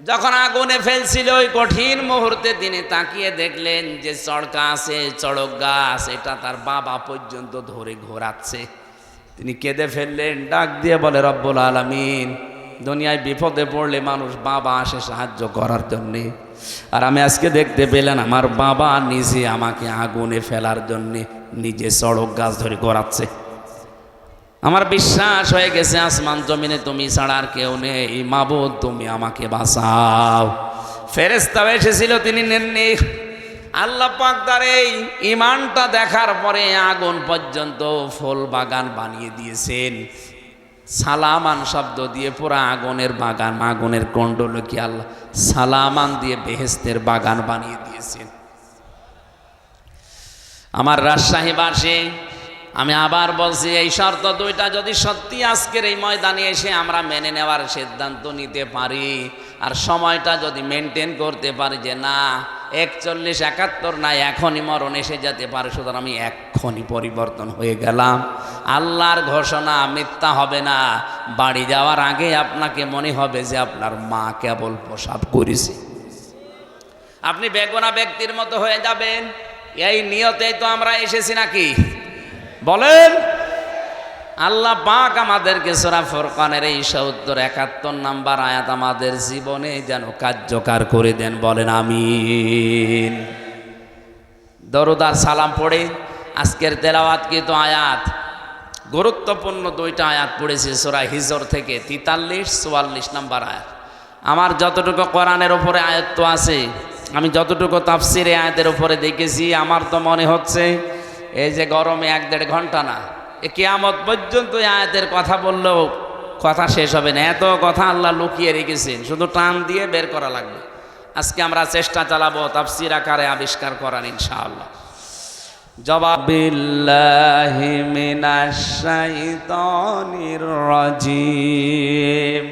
Speaker 1: যখন আগুনে ফেলছিল ওই কঠিন মুহূর্তে তিনি তাকিয়ে দেখলেন যে চড়কা আছে, চড়ক গাছ, এটা তার বাবা পর্যন্ত ধরে ঘোরাচ্ছে। তিনি কেঁদে ফেললেন, ডাক দিয়ে বলে, রব্বুল আলামিন, দুনিয়ায় বিপদে পড়লে মানুষ বাবা আসে সাহায্য করার জন্যে, আর আমি আজকে দেখতে পেলেন আমার বাবা নিজে আমাকে আগুনে ফেলার জন্যে নিজে চড়ক গাছ ধরে ঘোরাচ্ছে। আমার বিশ্বাস হয়ে গেছে আসমান জমিনে তুমি ছাড়া আর কেউ নেই, মাবুদ তুমি আমাকে বাঁচাও। ফেরেশতা এসেছিল, তিনি নেননি। আল্লাহ পাক তার এই ঈমানটা দেখার পরে আগুন পর্যন্ত ফুল বাগান বানিয়ে দিয়েছেন। সালামান শব্দ দিয়ে পুরা আগুনের বাগান, আগুনের কুণ্ডলকে আল্লাহ সালামান দিয়ে বেহেশতের বাগান বানিয়ে দিয়েছেন। আমার রাজশাহীবাসী, আমি আবার বলছি, এই শর্ত 2টা যদি সত্যি আজকের এই ময়দানে এসে আমরা মেনে নেওয়ার সিদ্ধান্ত নিতে পারি, আর সময়টা যদি মেনটেন করতে পারি যে না 41, 71 না, এখনই মরণ এসে যেতে পারে, সুতরাং আমি এখনই পরিবর্তন হয়ে গেলাম। আল্লাহর ঘোষণা মিথ্যা হবে না। বাড়ি যাওয়ার আগে আপনাকে মনে হবে যে আপনার মা কেবল প্রসাব করেছে, আপনি বেগুনা ব্যক্তির মতো হয়ে যাবেন। এই নিয়তেই তো আমরা এসেছি নাকি? বলেন। আল্লাহ পাক আমাদেরকে সূরা ফুরকানের এই 71 নাম্বার আয়াত আমাদের জীবনে যেন কার্যকর করে দেন, বলেন আমিন। দরুদ আর সালাম পড়ে আজকের তেলাওয়াতকৃত আয়াত, গুরুত্বপূর্ণ 2টা আয়াত পড়েছে সূরা হিজর থেকে 43, 44 নাম্বার আয়াত। আমার যতটুকু কোরআনের উপরে আয়াত আছে, আমি যতটুকু তাফসিরে আয়াতের উপরে দেখেছি, আমার তো মনে হচ্ছে এই যে গরমে 1-1.5 ঘন্টা না, কিয়ামত পর্যন্ত আয়াতের কথা বললেও কথা শেষ হবে না। এত কথা আল্লাহ লুকিয়ে রেখেছেন, শুধু টান দিয়ে বের করা লাগবে। আজকে আমরা চেষ্টা চালাবো তাফসির আকারে আবিষ্কার করার, ইনশাআল্লাহ। জবাবিল্লাহি মিনাশ শাইতানির রাজিম,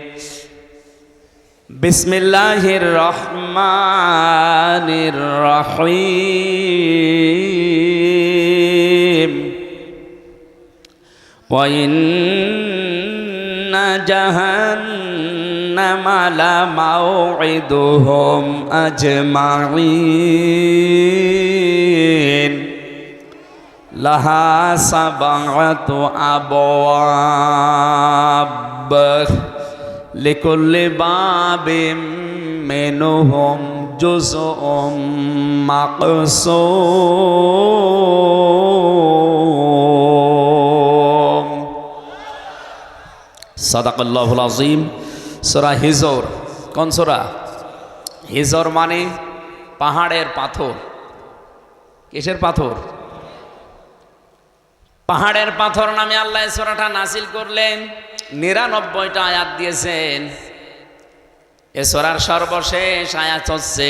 Speaker 1: বিসমিল্লাহির রহমানির রহিম ওয়া ইন্না জাহান্নামা লামাউইদুহুম আজমাইন লাহা সাবআতু আবওয়াব লিকুল্লি বাবিম মিনহুম জুজউম মাকসুম। সাদাকাল্লাহুল আযীম। সূরা হিজর। কোন সূরা? হিজর মানে পাহাড়ের পাথর। কিসের পাথর? পাহাড়ের পাথর নামে আল্লাহ সূরাটা নাযিল করলেন। ৯৯টা আয়াত দিয়েছেন। এ সূরার সর্বশেষ আয়াত হচ্ছে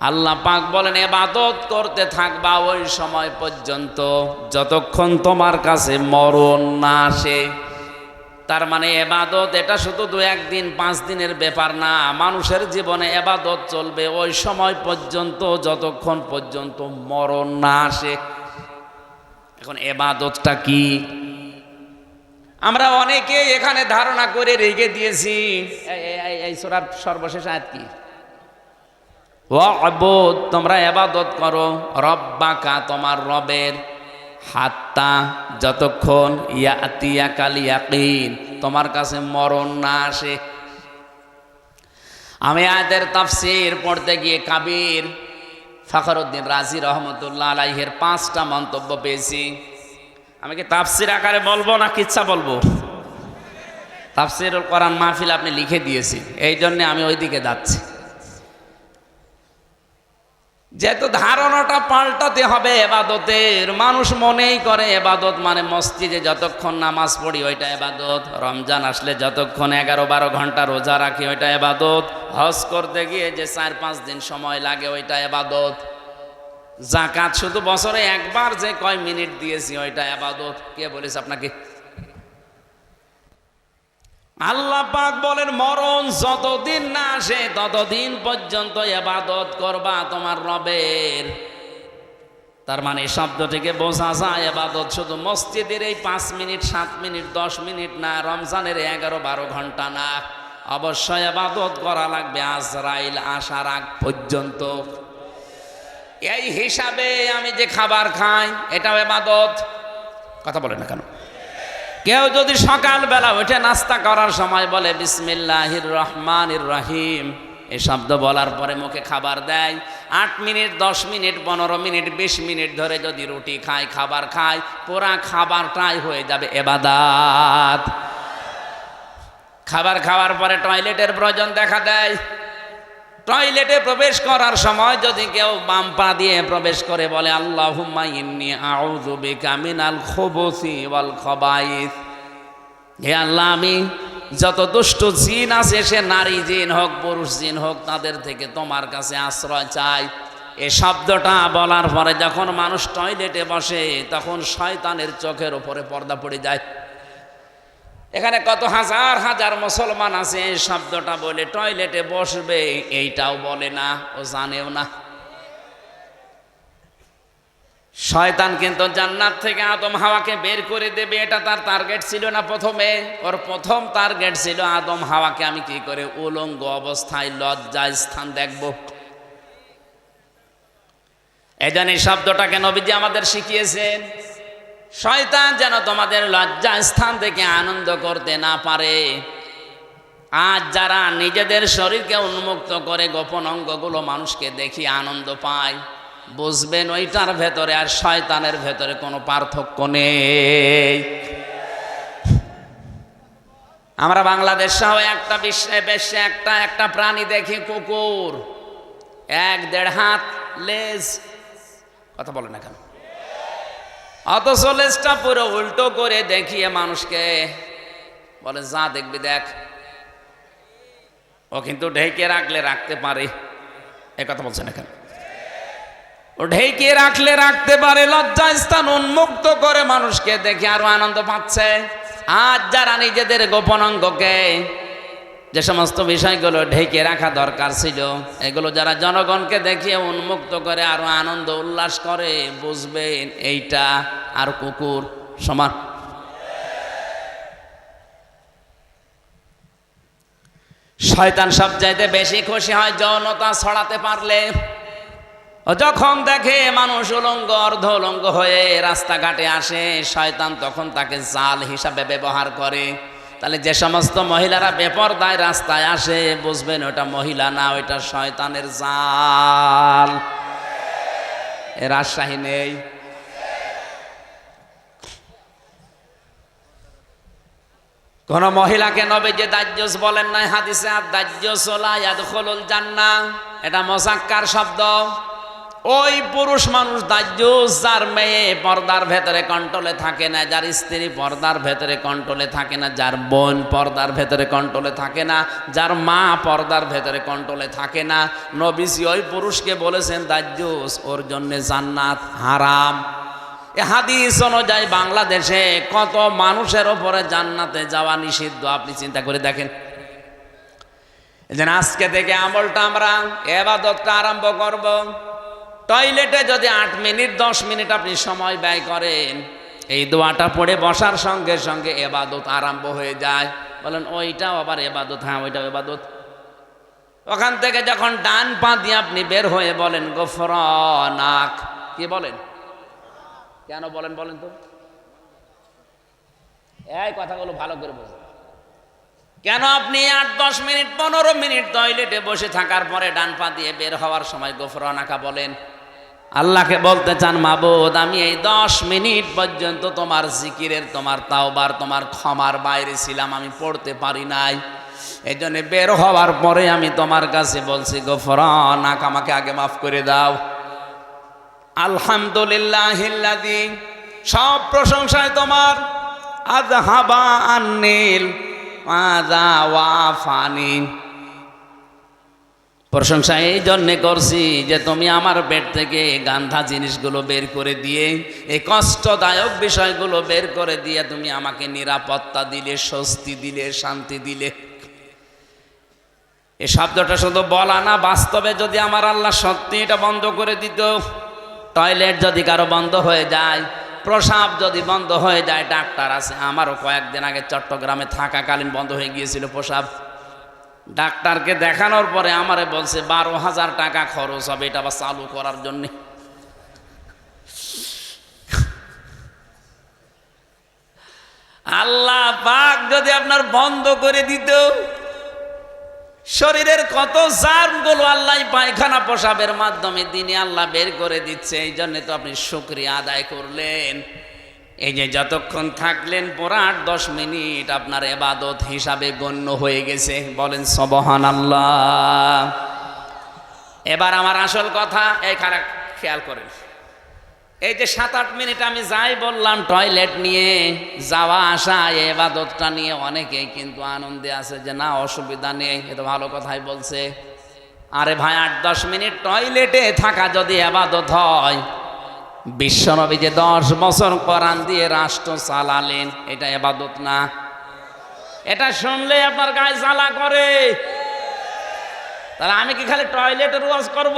Speaker 1: আল্লাহ পাক বলেন, ইবাদত করতে থাকবা ওই সময় পর্যন্ত যতক্ষণ তোমার কাছে মরণ না আসে। তার মানে ইবাদত এটা শুধু ২-১ দিন ৫ দিনের ব্যাপার না, মানুষের জীবনে ইবাদত চলবে ওই সময় পর্যন্ত যতক্ষণ পর্যন্ত মরণ না আসে। এখন ইবাদতটা কি? আমরা অনেকে এখানে ধারণা করে রেখে দিয়েছি। এই সূরার সর্বশেষ আয়াত কি? ওয়া'বুদ, তোমরা ইবাদত করো, রব্বাকা, তোমার রবের, হাত্তা, যতক্ষণ, ইয়াতিয়াকাল ইয়াকিন, তোমার কাছে মরণ না আসে। আমি আয়াতের তাফসীর পড়তে গিয়ে কাবীর ফখরুদ্দিন রাজি রহমতুল্লাহ আলাইহির 5টা মন্তব্য পেয়েছি। আমি কি তাফসীর আকারে বলবো না কিচ্ছা বলবো? তাফসীরুল কোরআন মাহফিল আপনি লিখে দিয়েছি, এই জন্যে আমি ওইদিকে যাচ্ছি। যেহেতু ধারণাটা পাল্টাতে হবে ইবাদতের। মানুষ মনেই করে ইবাদত মানে মসজিদে যতক্ষণ নামাজ পড়ি ওইটা ইবাদত, রমজান আসলে যতক্ষণ 11-12 ঘন্টা রোজা রাখি ওইটা ইবাদত, হজ করতে গিয়ে যে 4-5 দিন সময় লাগে ওইটা ইবাদত, যাকাত শুধু বছরে একবার যে কয় মিনিট দিয়েছি ওইটা ইবাদত। কে বলেছে আপনাকে? আল্লাহ পাক বলেন, মরণ যতদিন না আসে ততদিন পর্যন্ত ইবাদত করবা তোমার রবের। তার মানে শব্দ থেকে বোঝা যায় ইবাদত শুধু মসজিদের এই 5 মিনিট 7 মিনিট 10 মিনিট না, রমজানের 11-12 ঘন্টা না, অবশ্যই ইবাদত করা লাগবে আজরাইল আসার আগ পর্যন্ত। এই হিসাবে আমি যে খাবার খাই এটাও ইবাদত। কথা বলেন না কেন? কেউ যদি সকালবেলা উঠে নাস্তা করার সময় বলে বিসমিল্লাহির রহমানির রহিম, এই শব্দ বলার পরে মুখে খাবার দেয়, 8 মিনিট 10 মিনিট 15 মিনিট 20 মিনিট ধরে যদি রুটি খায়, খাবার খায়, পুরা খাবারটাই হয়ে যাবে ইবাদত। খাবার খাওয়ার পরে টয়লেটের প্রয়োজন দেখা দেয়, টয়লেটে প্রবেশ করার সময় যদি কেউ বাম পা দিয়ে প্রবেশ করে বলে আল্লাহুম্মা ইন্নী আউযু বিকা মিনাল খুবুসি ওয়াল খাবাইস, হে আল্লাহ আমি যত দুষ্ট জিন আছে, সে নারী জিন হোক পুরুষ জিন হোক, তাদের থেকে তোমার কাছে আশ্রয় চাই। এই শব্দটা বলার পরে যখন মানুষ টয়লেটে বসে তখন শয়তানের চোখের উপরে পর্দা পড়ে যায়। এখানে কত হাজার হাজার মুসলমান আছে এই শব্দটা বলে টয়লেটে বসবে, এইটাও বলে না, ও জানেও না। শয়তান কিন্তু জান্নাত থেকে আদম হাওয়াকে বের করে দেবে, এটা তার টার্গেট ছিল না। প্রথমে ওর প্রথম টার্গেট ছিল আদম হাওয়াকে আমি কি করে উলঙ্গ অবস্থায় লজ্জা স্থান দেখব। এই জন্য এই শব্দটাকে নবীজি আমাদের শিখিয়েছেন, শয়তান যেন তোমাদের লজ্জা স্থান থেকে আনন্দ করতে না পারে। আজ যারা নিজেদের শরীরকে উন্মুক্ত করে গোপন অঙ্গগুলো মানুষকে দেখি আনন্দ পায়, বুঝবেন ওইটার ভেতরে আর শয়তানের ভেতরে কোনো পার্থক্য নেই। আমরা বাংলাদেশ সহ একটা বিশ্বে একটা প্রাণী দেখি, কুকুর, 1-1.5 হাত লেজ। কথা বলে না কেন? অথচ লেজটা পুরো উল্টো করে দেখিয়ে মানুষকে বলে যা দেখবি দেখ। ও কিন্তু ঢেকে রাখলে রাখতে পারে, এ কথা বলছে না কেন? ও ঢেকে রাখলে রাখতে পারে, লজ্জা স্থান উন্মুক্ত করে মানুষকে দেখে আরো আনন্দ পাচ্ছে। আজ যারা নিজেদের গোপন অঙ্গকে যে সমস্ত বিষয়গুলো ঢেকে রাখা দরকার ছিল, এগুলো যারা জনগণকে দেখিয়ে উন্মুক্ত করে আরো আনন্দ উল্লাস করে, বুঝবেন এইটা আর কুকুর সমান। শয়তান সবচাইতে বেশি খুশি হয় যৌনতা ছড়াতে পারলে। যখন দেখে মানুষ উলঙ্গ অর্ধ উলঙ্গ হয়ে রাস্তাঘাটে আসে, শয়তান তখন তাকে জাল হিসাবে ব্যবহার করে। তাহলে যে সমস্ত মহিলারা বেপরদায় রাস্তায় আসে, বুঝবেন ওটা মহিলা না, ওইটা শয়তানের জাল। এ রাজশাহী নেই। কোন মহিলাকে নবীজি দাজ্জুস বলেন নাই হাদিসে, আর দাজ্জুস লা ইয়াদখুলুল জান্নাহ, এটা মুযাক্কার শব্দ। ওই পুরুষ মানুষ দাজ্জুস যার মেয়ে পর্দার ভেতরে কন্ট্রোলে থাকে না, যার স্ত্রী পর্দার ভেতরে কন্ট্রোলে থাকে না, যার বোন পর্দার ভেতরে কন্ট্রোলে থাকে না, যার মা পর্দার ভেতরে কন্ট্রোলে থাকে না, নবীজি ওই পুরুষকে বলেছেন দাজ্জুস, ওর জন্য জান্নাত হারাম। এ হাদিস অনুযায়ী বাংলাদেশে কত মানুষের ওপরে জান্নাতে যাওয়া নিষিদ্ধ, আপনি চিন্তা করে দেখেন। আজকে থেকে আমলটা আমরা ইবাদতটা আরম্ভ করব। টয়লেটে যদি 8 মিনিট 10 মিনিট আপনি সময় ব্যয় করেন, এই দোয়াটা পড়ে বসার সঙ্গে সঙ্গে ইবাদত আরম্ভ হয়ে যায়। বলেন ওইটাও আবার ইবাদত? হ্যাঁ, ওইটাও ইবাদত। ওখান থেকে যখন ডান পা দিয়ে আপনি বের হয়ে বলেন গফরানাক, কি বলেন? কেন বলেন বলেন তো? এই কথাগুলো ভালো করে বলুন। কেন আপনি 8-10 মিনিট 15 মিনিট টয়লেটে বসে থাকার পরে ডান পা দিয়ে বের হওয়ার সময় গফরানাকা বলেন? আল্লাহকে বলতে চান, মাবুদ আমি এই 10 মিনিট পর্যন্ত তোমার জিকিরের, তোমার তাওবার, তোমার ক্ষমার বাইরে ছিলাম, আমি পড়তে পারি নাই। এই জন্য বের হওয়ার পরে আমি তোমার কাছে বলছি গফরানাকা, আমাকে আগে মাফ করে দাও। আলহামদুলিল্লাহিল্লাযী, সব প্রশংসায় তোমার। আযহাবা আন্নিল মাযা ওয়াফানি, প্রশংসা এই জন্যে করছি যে তুমি আমার পেট থেকে গান্ধা জিনিসগুলো বের করে দিয়ে, এই কষ্টদায়ক বিষয়গুলো বের করে দিয়ে তুমি আমাকে নিরাপত্তা দিলে, স্বস্তি দিলে, শান্তি দিলে। এই শব্দটা শুধু বলা না, বাস্তবে যদি আমার আল্লাহ সত্যি এটা বন্ধ করে দিত, টয়লেট যদি কারো বন্ধ হয়ে যায়, প্রসাব যদি বন্ধ হয়ে যায়, ডাক্তার আছে, আমারও কয়েকদিন আগে চট্টগ্রামে থাকাকালীন বন্ধ হয়ে গিয়েছিল প্রসাব। ডাক্তারকে দেখানোর পরে আমারে বলছে 12,000 টাকা খরচ হবে এটা আবার চালু করার জন্য। আল্লাহ পাক যদি আপনার বন্ধ করে দিত, শরীরের কত জার্মগুলো আল্লাহ পায়খানা প্রসাবের মাধ্যমে দিনে আল্লাহ বের করে দিচ্ছে। এই জন্য তো আপনি শুকরিয়া আদায় করলেন। এই যে যতক্ষণ থাকলেন পুরো 8-10 মিনিট আপনার ইবাদত হিসাবে গণ্য হয়ে গেছে। বলেন সুবহানাল্লাহ। এবার আমার আসল কথা, এই খারাপ খেয়াল করেন। এই যে 7-8 মিনিট আমি যাই বললাম টয়লেট নিয়ে যাওয়া আসা, এই ইবাদতটা নিয়ে অনেকেই কিন্তু আনন্দে আছে যে না অসুবিধা নেই, এ তো ভালো কথাই বলছে। আরে ভাই, 8-10 মিনিট টয়লেটে থাকা যদি ইবাদত হয়, বিশ্বনবী যে 10 বছর কোরআন দিয়ে রাষ্ট্র চালালেন, এটা ইবাদত না? এটা শুনলে আপনার গায়ে জ্বালা করে। তাহলে আমি কি খালি টয়লেটের ওয়াজ করব?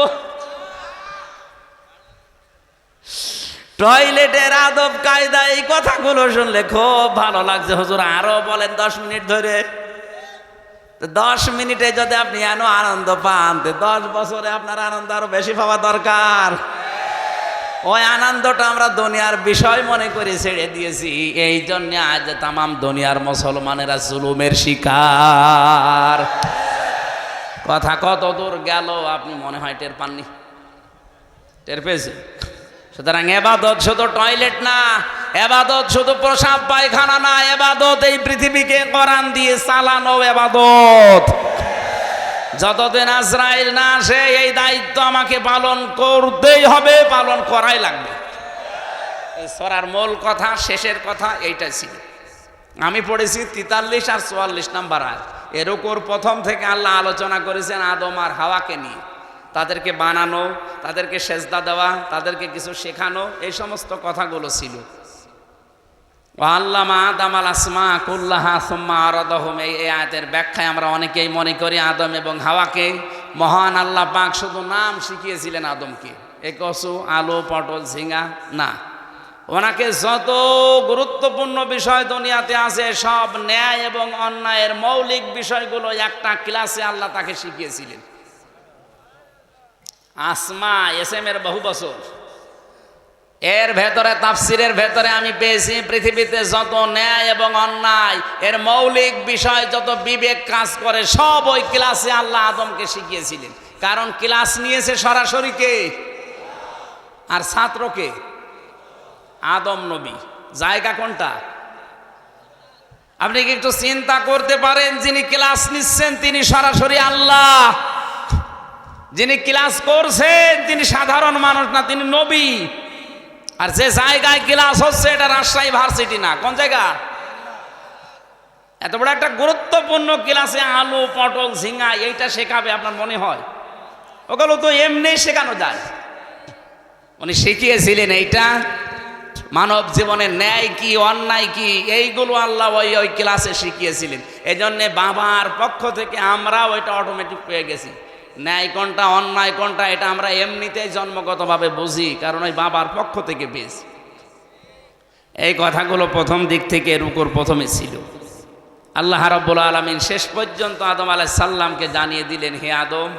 Speaker 1: টয়লেটের আদব কায়দা, এই কথাগুলো শুনলে খুব ভালো লাগছে। হুজুর আরো বলেন 10 মিনিট ধরে। 10 মিনিটে যদি আপনি এন আনন্দ পান, 10 বছরে আপনার আনন্দ আরো বেশি পাওয়া দরকার। ওই আনন্দটা আমরা দুনিয়ার বিষয় মনে করে ছেড়ে দিয়েছি। এই জন্য আজ তামাম দুনিয়ার মুসলমানেরা জুলুমের শিকার। কথা কত দূর গেল আপনি মনে হয় টের পাননি? টের পেয়েছেন? সুতরাং ইবাদত শুধু টয়লেট না, ইবাদত শুধু প্রসাব পায়খানা না, ইবাদত এই পৃথিবীকে কোরআন দিয়ে চালানো ইবাদত। যতদিন আজরাইল না আসে এই দায়িত্ব আমাকে পালন করতেই হবে, পালন করাই লাগবে। এই সূরার মূল কথা, শেষের কথা এইটাই ছিল। আমি পড়েছি 43 আর 44 নাম্বার আয়াত। এর উপর প্রথম থেকে আল্লাহ আলোচনা করেছেন আদম আর হাওয়াকে নিয়ে, তাদেরকে বানানো, তাদেরকে সেজদা দেওয়া, তাদেরকে কিছু শেখানো, এই সমস্ত কথাগুলো ছিল। আল্লামা আদম আল আসমা কুল্লাহা সুম্মা আরাদাহুম, এই আয়াতের ব্যাখ্যায় আমরা অনেকেই মনে করি আদম এবং হাওয়াকে মহান আল্লাহ পাক শুধু নাম শিখিয়েছিলেন আদমকে, এই কচু আলু পটল ঝিঙা না, ওনাকে যত গুরুত্বপূর্ণ বিষয় দুনিয়াতে আছে সব ন্যায় এবং অন্যায়ের মৌলিক বিষয়গুলো একটা ক্লাসে আল্লাহ তাকে শিখিয়েছিলেন। আসমা এসএমের বহু বছর, এর ভেতরে তাফসিরের ভেতরে আমি পেয়েছি পৃথিবীতে যত ন্যায় এবং অন্যায় এর মৌলিক বিষয় যত বিবেক কাজ করে সব ওই ক্লাসে আল্লাহ আদমকে শিখিয়েছিলেন। কারণ ক্লাস নিয়েছে সরাসরি কে? আর ছাত্রকে আদম নবী। জায়গা কোনটা? আপনি কি একটু চিন্তা করতে পারেন, যিনি ক্লাস নিচ্ছেন তিনি সরাসরি আল্লাহ, যিনি ক্লাস করছেন তিনি সাধারণ মানুষ না, তিনি নবী। আর যে জায়গায় ক্লাস হচ্ছে এটা রাজশাহী ভার্সিটি না, কোন জায়গা? এত বড় একটা গুরুত্বপূর্ণ ক্লাসে আলু পটল ঝিঙা এইটা শেখাবে আপনার মনে হয়? ওগুলো তো এমনি শেখানো যায়। উনি শিখিয়েছিলেন এইটা মানব জীবনের ন্যায় কি অন্যায় কি এইগুলো আল্লাহ ওই ক্লাসে শিখিয়েছিলেন। এই জন্যে বাবার পক্ষ থেকে আমরা ওইটা অটোমেটিক পেয়ে গেছি। ন্যায় কোনটা অন্যায় কোনটা এটা আমরা এমনিতেই জন্মগতভাবে বুঝি, কারণ ওই বাবার পক্ষ থেকে পেয়েছি। এই কথাগুলো প্রথম দিক থেকে রুকুর প্রথমে ছিল। আল্লাহ রাব্বুল আলামিন শেষ পর্যন্ত আদম আলাইহিস সালামকে জানিয়ে দিলেন, হে আদম,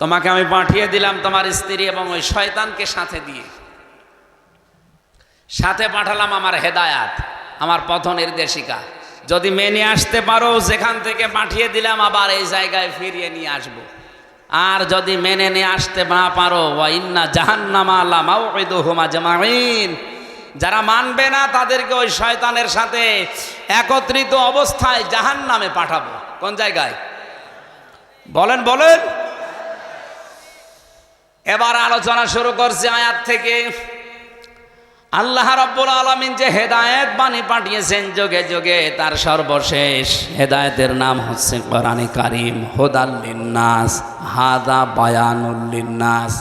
Speaker 1: তোমাকে আমি পাঠিয়ে দিলাম তোমার স্ত্রী এবং ওই শয়তানকে সাথে দিয়ে, সাথে পাঠালাম আমার হেদায়াত, আমার পথ নির্দেশিকা। যদি মেনে আসতে পারো যেখান থেকে পাঠিয়ে দিলাম আবার এই জায়গায় ফিরিয়ে নিয়ে আসবো। আর যদি মেনে নিয়ে আসতে না পারো, ওয়া ইন্না জাহান্নামা লামাউইদুহুম আজমাইন, যারা মানবে না তাদেরকে ওই শয়তানের সাথে একত্রিত অবস্থায় জাহান্নামে পাঠাবো। কোন জায়গায়? বলেন বলেন। এবার আলোচনা শুরু করছে আয়াত থেকে। আল্লাহ রাব্বুল আলামিন যে হেদায়েত বাণী পাঠিয়েছেন যুগে যুগে, তার সর্বশেষ হেদায়েতের নাম হচ্ছে কোরআনে কারীম। হুদাল লিন্নাস, হাদা বায়ানুল লিন্নাস।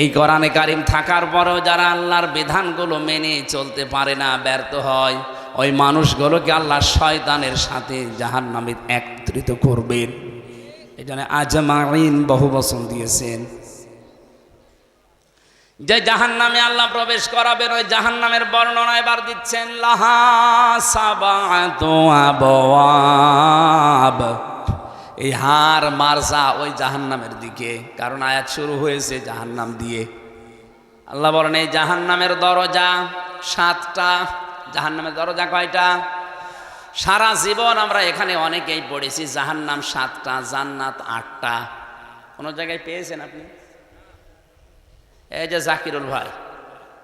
Speaker 1: এই কোরআনে কারীম থাকার পরেও যারা আল্লাহর বিধানগুলো মেনে চলতে পারে না, ব্যর্থ হয়, ওই মানুষগুলোকে আল্লাহ শয়তানের সাথে জাহান্নামে একত্রিত করবেন। এই জন্য আজমাইন বহু বচন দিয়েছেন। যে জাহান্নামে আল্লাহ প্রবেশ করাবেন ওই জাহান্নামের বর্ণনা এবার দিচ্ছেন। লাহা সাবাতু আবওয়াব, এই হার মারজা ওই জাহান্নামের দিকে, কারণ আয়াত শুরু হয়েছে জাহান্নাম দিয়ে। আল্লাহ বলেন এই জাহান্নামের দরজা 7টা। জাহান্নামের দরজা কয়টা? সারা জীবন আমরা এখানে অনেকেই পড়েছি জাহান্নাম 7টা, জান্নাত 8টা। কোন জায়গায় পেয়েছেন আপনি? এই যে জাকিরুল ভাই,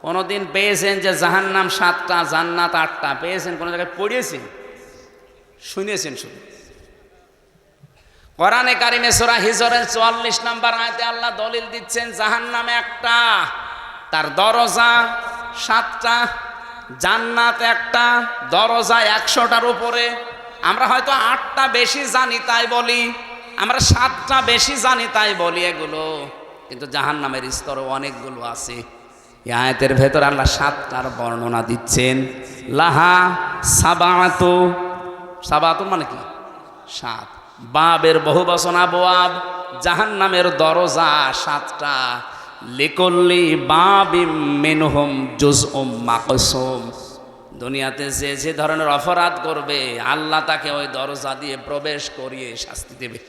Speaker 1: কোনদিন পেয়েছেন যে জাহান্নাম 7টা জান্নাত 8টা পেয়েছেন? কোন জায়গায় পড়িয়েছেন? শুনেছেন শুধু। কোরআনে কারিমে সূরা হিজরের 44 নম্বর আয়াতে আল্লাহ দলিল দিচ্ছেন জাহান্নাম একটা, তার দরজা 7টা, জান্নাত একটা, দরজা 100টার উপরে। আমরা হয়তো 8টা বেশি জানি তাই বলি, আমরা 7টা বেশি জানি তাই বলি এগুলো, কিন্তু জাহান্নামের স্তরও অনেকগুলো আছে। এই আয়াতের ভেতর আল্লাহ 7টার বর্ণনা দিচ্ছেন। লাহা সাবাতু, সাবাতু মানে কি? 7। বাবের বহু বচন আবওয়াব, জাহান্নামের দরজা 7টা। লিকুল্লি বাবিম মিনহুম জুজউম মাকসুম, দুনিয়াতে যে যে ধরনের অপরাধ করবে আল্লাহ তাকে ওই দরজা দিয়ে প্রবেশ করিয়ে শাস্তি দেবে।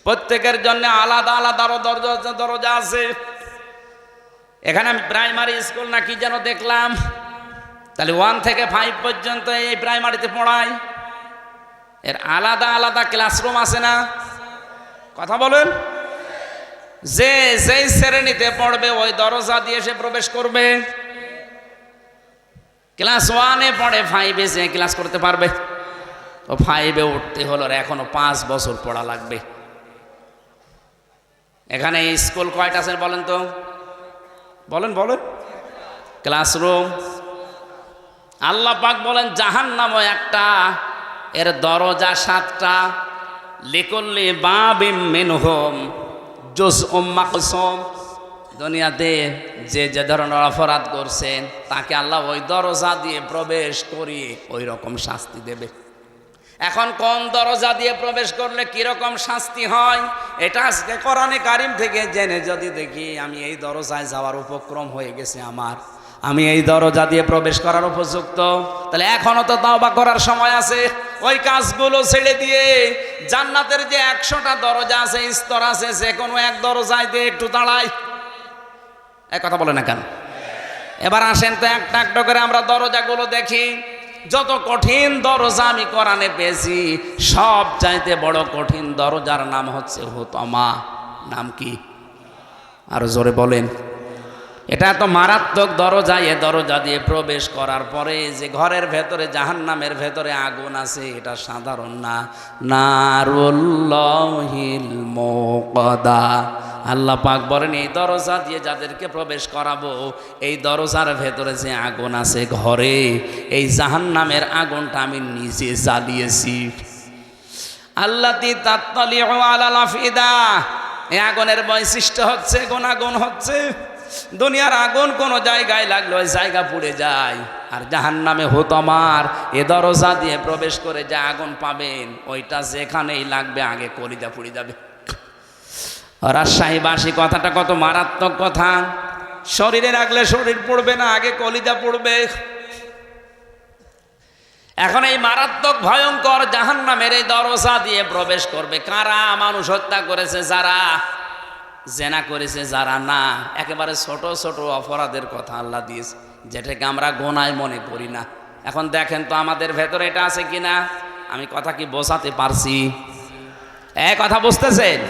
Speaker 1: প্রত্যেকের জন্য আলাদা আলাদা দরজা আছে। এখানে আমি প্রাইমারি স্কুল না কি যেন দেখলাম, তাহলে 1 থেকে 5 পর্যন্ত এই প্রাইমারিতে পড়াই, এর আলাদা আলাদা ক্লাসরুম আছে না? কথা বলেন। যে যেই শ্রেণীতে পড়বে ওই দরজা দিয়ে সে প্রবেশ করবে। ক্লাস 1-এ পড়ে 5-এ যে ক্লাস করতে পারবে, তো 5-এ উঠতে হলো এখনো 5 বছর পড়া লাগবে। এখানে স্কুল কয়টা আছে বলেন তো? বলেন বলেন। ক্লাসরুম। আল্লাহ পাক বলেন জাহান্নামও একটা, এর দরজা 7টা। লিকুল্লি বাবিম মিনহুম জুজউম মাকসুম, দুনিয়াতে যে যে ধরনের অপরাধ করছেন তাকে আল্লাহ ওই দরজা দিয়ে প্রবেশ করিয়ে ওই রকম শাস্তি দেবে। এখন কোন দরজা দিয়ে প্রবেশ করলে কিরকম শাস্তি হয় এটা আজকে কোরআনে কারিম থেকে জেনে যদি দেখি আমি এই দরজায় যাওয়ার উপক্রম হয়ে গেছে, আমি এই দরজা দিয়ে প্রবেশ করার উপযুক্ত, তাহলে এখনো তো তওবা করার সময় আছে। ওই কাজগুলো ছেড়ে দিয়ে জান্নাতের যে 100টা দরজা আছে, স্তর আছে, যে কোনো এক দরজায় দিয়ে একটু দাঁড়াই। এক কথা বলে না কেন? এবার আসেন তো একটা একটা করে আমরা দরজাগুলো দেখি। যত কঠিন দরজা আমি কোরআনে পেয়েছি, সব চাইতে বড় কঠিন দরজার নাম হচ্ছে হুতমা। নাম কি? আরো জোরে বলেন। এটা তো মারাত্মক দরজা। এ দরজা দিয়ে প্রবেশ করার পরে যে ঘরের ভেতরে জাহান্নামের ভেতরে আগুন আছে, এটা সাধারণ না, নারুল্লাহিল মুকদা। আল্লাহ পাক বলেন এই দরজা দিয়ে যাদেরকে প্রবেশ করাবো, এই দরজার ভেতরে যে আগুন আছে ঘরে, এই জাহান্নামের আগুনটা আমি নিজে জ্বালিয়েছি। আল্লাতি তাত্তালিউ আলাল আফিদা। এই আগুনের বৈশিষ্ট্য হচ্ছে গুণাগুণ হচ্ছে দুনিয়ার আগুন কোনো জায়গায় লাগলে ওই জায়গা পুড়ে যায়, আর জাহান্নামে হুতমার এ দরজা দিয়ে প্রবেশ করে যে আগুন পাবেন, ওইটা যেখানেই লাগবে আগে কলিজা পুড়ে যাবে। রাজশাহীবাসী কথাটা কত মারাত্মক কথা। শরীরে রাখলে শরীর পড়বে না, আগে কলিজা পড়বে। এখন এই মারাত্মক ভয়ঙ্কর জাহান্নামের এই দরজা দিয়ে প্রবেশ করবে কারা? মানুষ হত্যা করেছে যারা, জেনা করেছে যারা, না, একেবারে ছোট ছোট অপরাধের কথা আল্লাহ দিয়েছে, যেটাকে আমরা গোনায় মনে করি না। এখন দেখেন তো আমাদের ভেতরে এটা আছে কিনা। আমি কথা কি বোঝাতে পারছি? এক কথা বুঝতেছেন?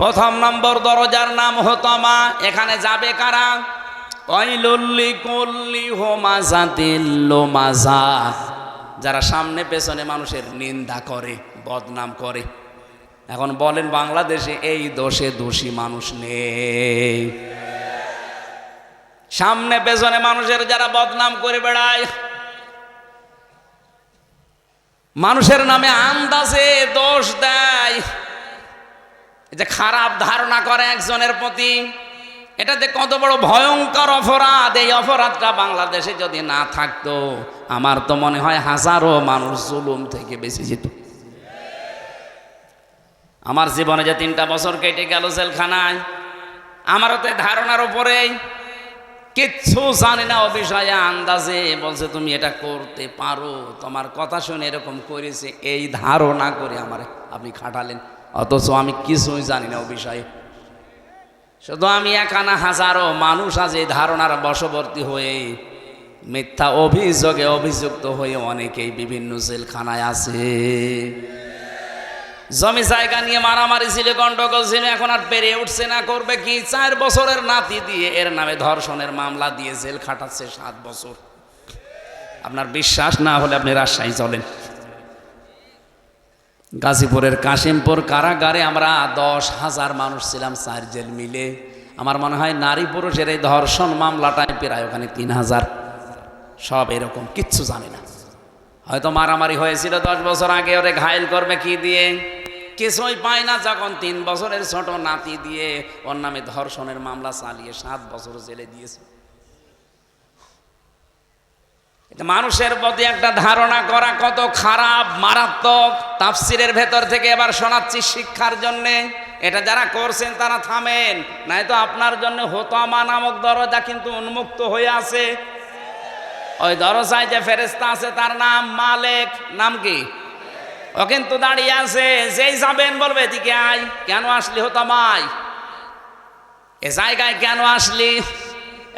Speaker 1: প্রথম নম্বর দরজার নাম হুতমা। এখানে যাবে কারা? ওয়াইলুল কুল্লি হুমাযাতিল লুমাযা। যারা সামনে পেছনে মানুষের নিন্দা করে, বদনাম করে। এখন বলেন বাংলাদেশে এই দোষে দোষী মানুষ নেই? সামনে পেছনে মানুষের যারা বদনাম করে বেড়ায়, মানুষের নামে আন্দাজে দোষ দেয়, যে খারাপ ধারণা করে একজনের প্রতি, এটা যে কত বড় ভয়ঙ্কর অপরাধ। এই অপরাধটা বাংলাদেশে যদি না থাকতো, আমার তো মনে হয় হাজারো মানুষ জুলুম থেকে বেঁচে যেত। আমার জীবনে যে 3টা বছর কেটে গেল জেলখানায়, আমারও তো ধারণার উপরেই, কিচ্ছু জানি না ও বিষয়ে, আন্দাজে বলছে তুমি এটা করতে পারো, তোমার কথা শুনে এরকম করেছে, এই ধারণা করে আমার আপনি খাটালেন, অথচ আমি কিছুই জানি না ও বিষয়ে। শুধু আমি একা না, হাজারো মানুষ আজ এই ধারণার বশবর্তী হয়ে মিথ্যা অভিযোগে অভিযুক্ত হয়ে অনেকেই বিভিন্ন জেলখানায় আছে। জমি জায়গা নিয়ে মারামারি ছিল, গন্ডগোল ছিল, এখন আর পেরে উঠছে না, করবে কি? 4 বছরের নাতি দিয়ে এর নামে ধর্ষণের মামলা দিয়ে জেল খাটাচ্ছে 7 বছর। আপনার বিশ্বাস না হলে আপনি রাজশাহী চলেন। গাজীপুরের কাশিমপুর কারাগারে আমরা 10,000 মানুষ ছিলাম, 4 জেল মিলে। আমার মনে হয় নারী পুরুষের এই ধর্ষণ মামলাটায় প্রায় ওখানে 3,000। সব এরকম, কিচ্ছু জানে না। হয়তো মারামারি হয়েছিল 10 বছর আগে, ওরে ঘায়েল করবে কি দিয়ে? কিছুই পায় না। যখন 3 বছরের ছোট নাতি দিয়ে ওর নামে ধর্ষণের মামলা চালিয়ে 7 বছর জেলে দিয়েছে। মানুষের প্রতি একটা ধারণা করা কত খারাপ, মারাত্মক। তাফসিরের ভেতর থেকে এবার শোনাচ্ছি শিক্ষার জন্যে। এটা যারা করছেন তারা থামেন, নয়তো আপনার জন্য হুতমা নামক দরজা কিন্তু উন্মুক্ত হয়ে আছে। ওই দরজায় যে ফেরেশতা আছে তার নাম মালেক। নাম কি? ও কিন্তু দাঁড়িয়ে আছে, যেই যাবেন বলবে এদিকে আয়। কেন আসলি হুতমায়? এ জায়গায় কেন আসলি?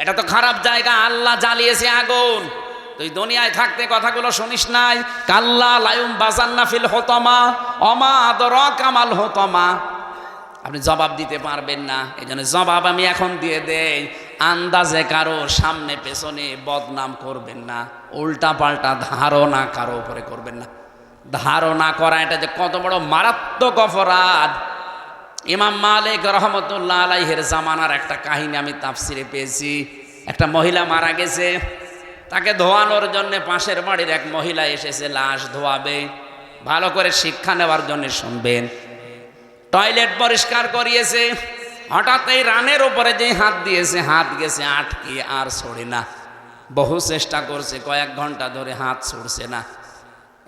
Speaker 1: এটা তো খারাপ জায়গা, আল্লাহ জ্বালিয়েছে আগুন। তুই দুনিয়ায় থাকতে কথাগুলো শুনিস নাই? কাল্লা লায়ুম বাজান্না ফিল হুতমা ওমা আদরাকা মাল হুতমা। আপনি জবাব দিতে পারবেন না, এই জন্য জবাব আমি এখন দিয়ে দেই। আন্দাজে কারো সামনে পেছনে বদনাম করবেন না, উল্টা পাল্টা ধারণা কারো উপরে করবেন না। ধারণা করা এটা যে কত বড় মারাত্মক অপরাধ। ইমাম মালিক রহমতুল্লাহ আলাইহির জামানার একটা কাহিনী আমি তাফসিরে পেয়েছি। একটা মহিলা মারা গেছে, তাকে ধোয়ানোর জন্য পাশের বাড়ির এক মহিলা এসেছে লাশ ধোয়াবে। ভালো করে শিক্ষা নেওয়ার জন্য শুনবেন। টয়লেট পরিষ্কার করিয়েছে, হঠাৎ এই রানের উপরে যে হাত দিয়েছে, হাত গেছে আটকে, আর ছড়ে না। বহু চেষ্টা করছে, কয়েক ঘন্টা ধরে হাত ছড়ছে না।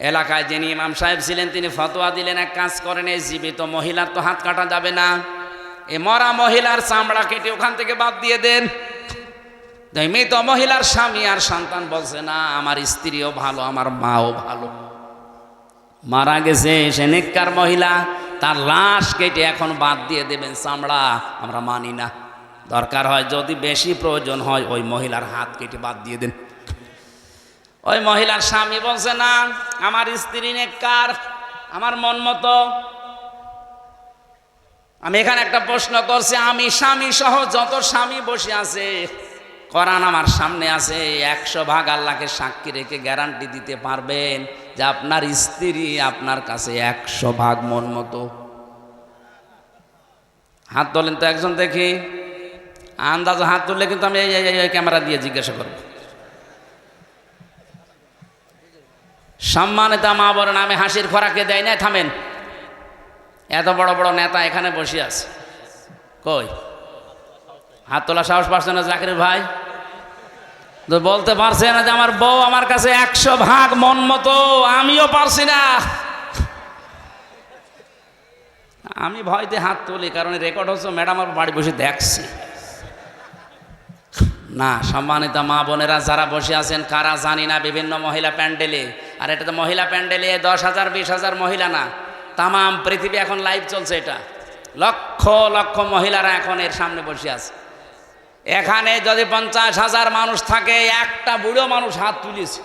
Speaker 1: এলাকায় যিনি ইমাম সাহেব ছিলেন তিনি ফতোয়া দিলেন, এক কাজ করেন, এই জীবিত মহিলার তো হাত কাটা যাবে না, এই মরা মহিলার চামড়া কেটে ওখান থেকে বাদ দিয়ে দেন। মৃত মহিলার স্বামী আর সন্তান বলছে, না, আমার স্ত্রীও ভালো, আমার মাও ভালো, মারা গেছে সে নেককার মহিলা, তার লাশ কেটে এখন বাদ দিয়ে দেবেন চামড়া, আমরা মানি না। দরকার হয় যদি বেশি প্রয়োজন হয় ওই মহিলার হাত কেটে বাদ দিয়ে দেন। ওই মহিলার স্বামী বলছে, না, আমার স্ত্রী নেককার, আমার মন মতো। আমি এখানে একটা প্রশ্ন করছি, আমি স্বামী সহ যত স্বামী বসে আছে, কোরআন আমার সামনে আছে, 100% আল্লাহকে সাক্ষী রেখে গ্যারান্টি দিতে পারবেন যে আপনার স্ত্রী আপনার কাছে 100% মন মতো? হাত তোলেন তো একজন দেখি, আন্দাজ হাত তুললে কিন্তু আমি এই ক্যামেরা দিয়ে জিজ্ঞাসা করব। সম্মানিত মা বলেন, আমি হাসির খোরাকে দেয় না। থামেন, এত বড় বড় নেতা এখানে বসে আছে, কই হাত তোলা সাহস পাচ্ছে না? জাকির ভাই তো বলতে পারছে না যে আমার বউ আমার কাছে 100% মন মতো? আমিও পারছি না। আমি ভয়তে হাত তুলি, কারণ রেকর্ড হচ্ছে, ম্যাডাম আমার বাড়ি বসে দেখছি না। সম্মানিত মা বোনেরা যারা বসে আছেন, কারা জানি না, বিভিন্ন মহিলা প্যান্ডেলে, আর এটা তো মহিলা প্যান্ডেলে 10,000 20,000 মহিলা না, তাম পৃথিবী এখন লাইভ চলছে, এটা লক্ষ লক্ষ মহিলারা এখন এর সামনে বসে আছে। এখানে যদি 50,000 মানুষ থাকে, একটা বুড়ো মানুষ হাত তুলেছে,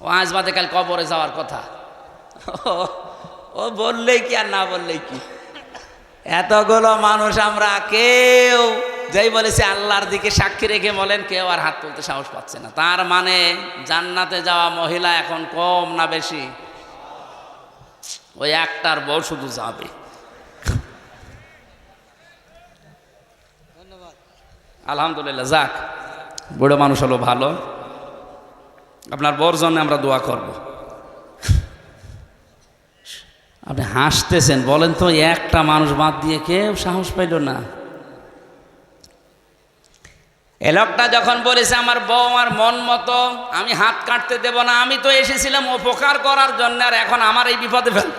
Speaker 1: ও আজ বাদে কাল কবরে যাওয়ার কথা। ও বললেই কি আর না বললেই কি, এতগুলো মানুষ আমরা কেউ যেই বলেছে আল্লাহর দিকে সাক্ষী রেখে বলেন, কেউ আর হাত তুলতে সাহস পাচ্ছে না। তার মানে জান্নাতে যাওয়া মহিলা এখন কম না বেশি? ওই একটার বউ শুধু যাবে। আলহামদুলিল্লাহ, যাক, বুড়ো মানুষ হলো ভালো। আপনার বউর জন্য আমরা দোয়া করব। আপনি হাসতেছেন, বলেন তো, একটা মানুষ বাদ দিয়ে কেউ সাহস পাইল না। এ লোকটা যখন বলেছে আমার বউ আমার মন মতো, আমি হাত কাটতে দেব না, আমি তো এসেছিলাম উপকার করার জন্য, আর এখন আমার এই বিপদে ফেল।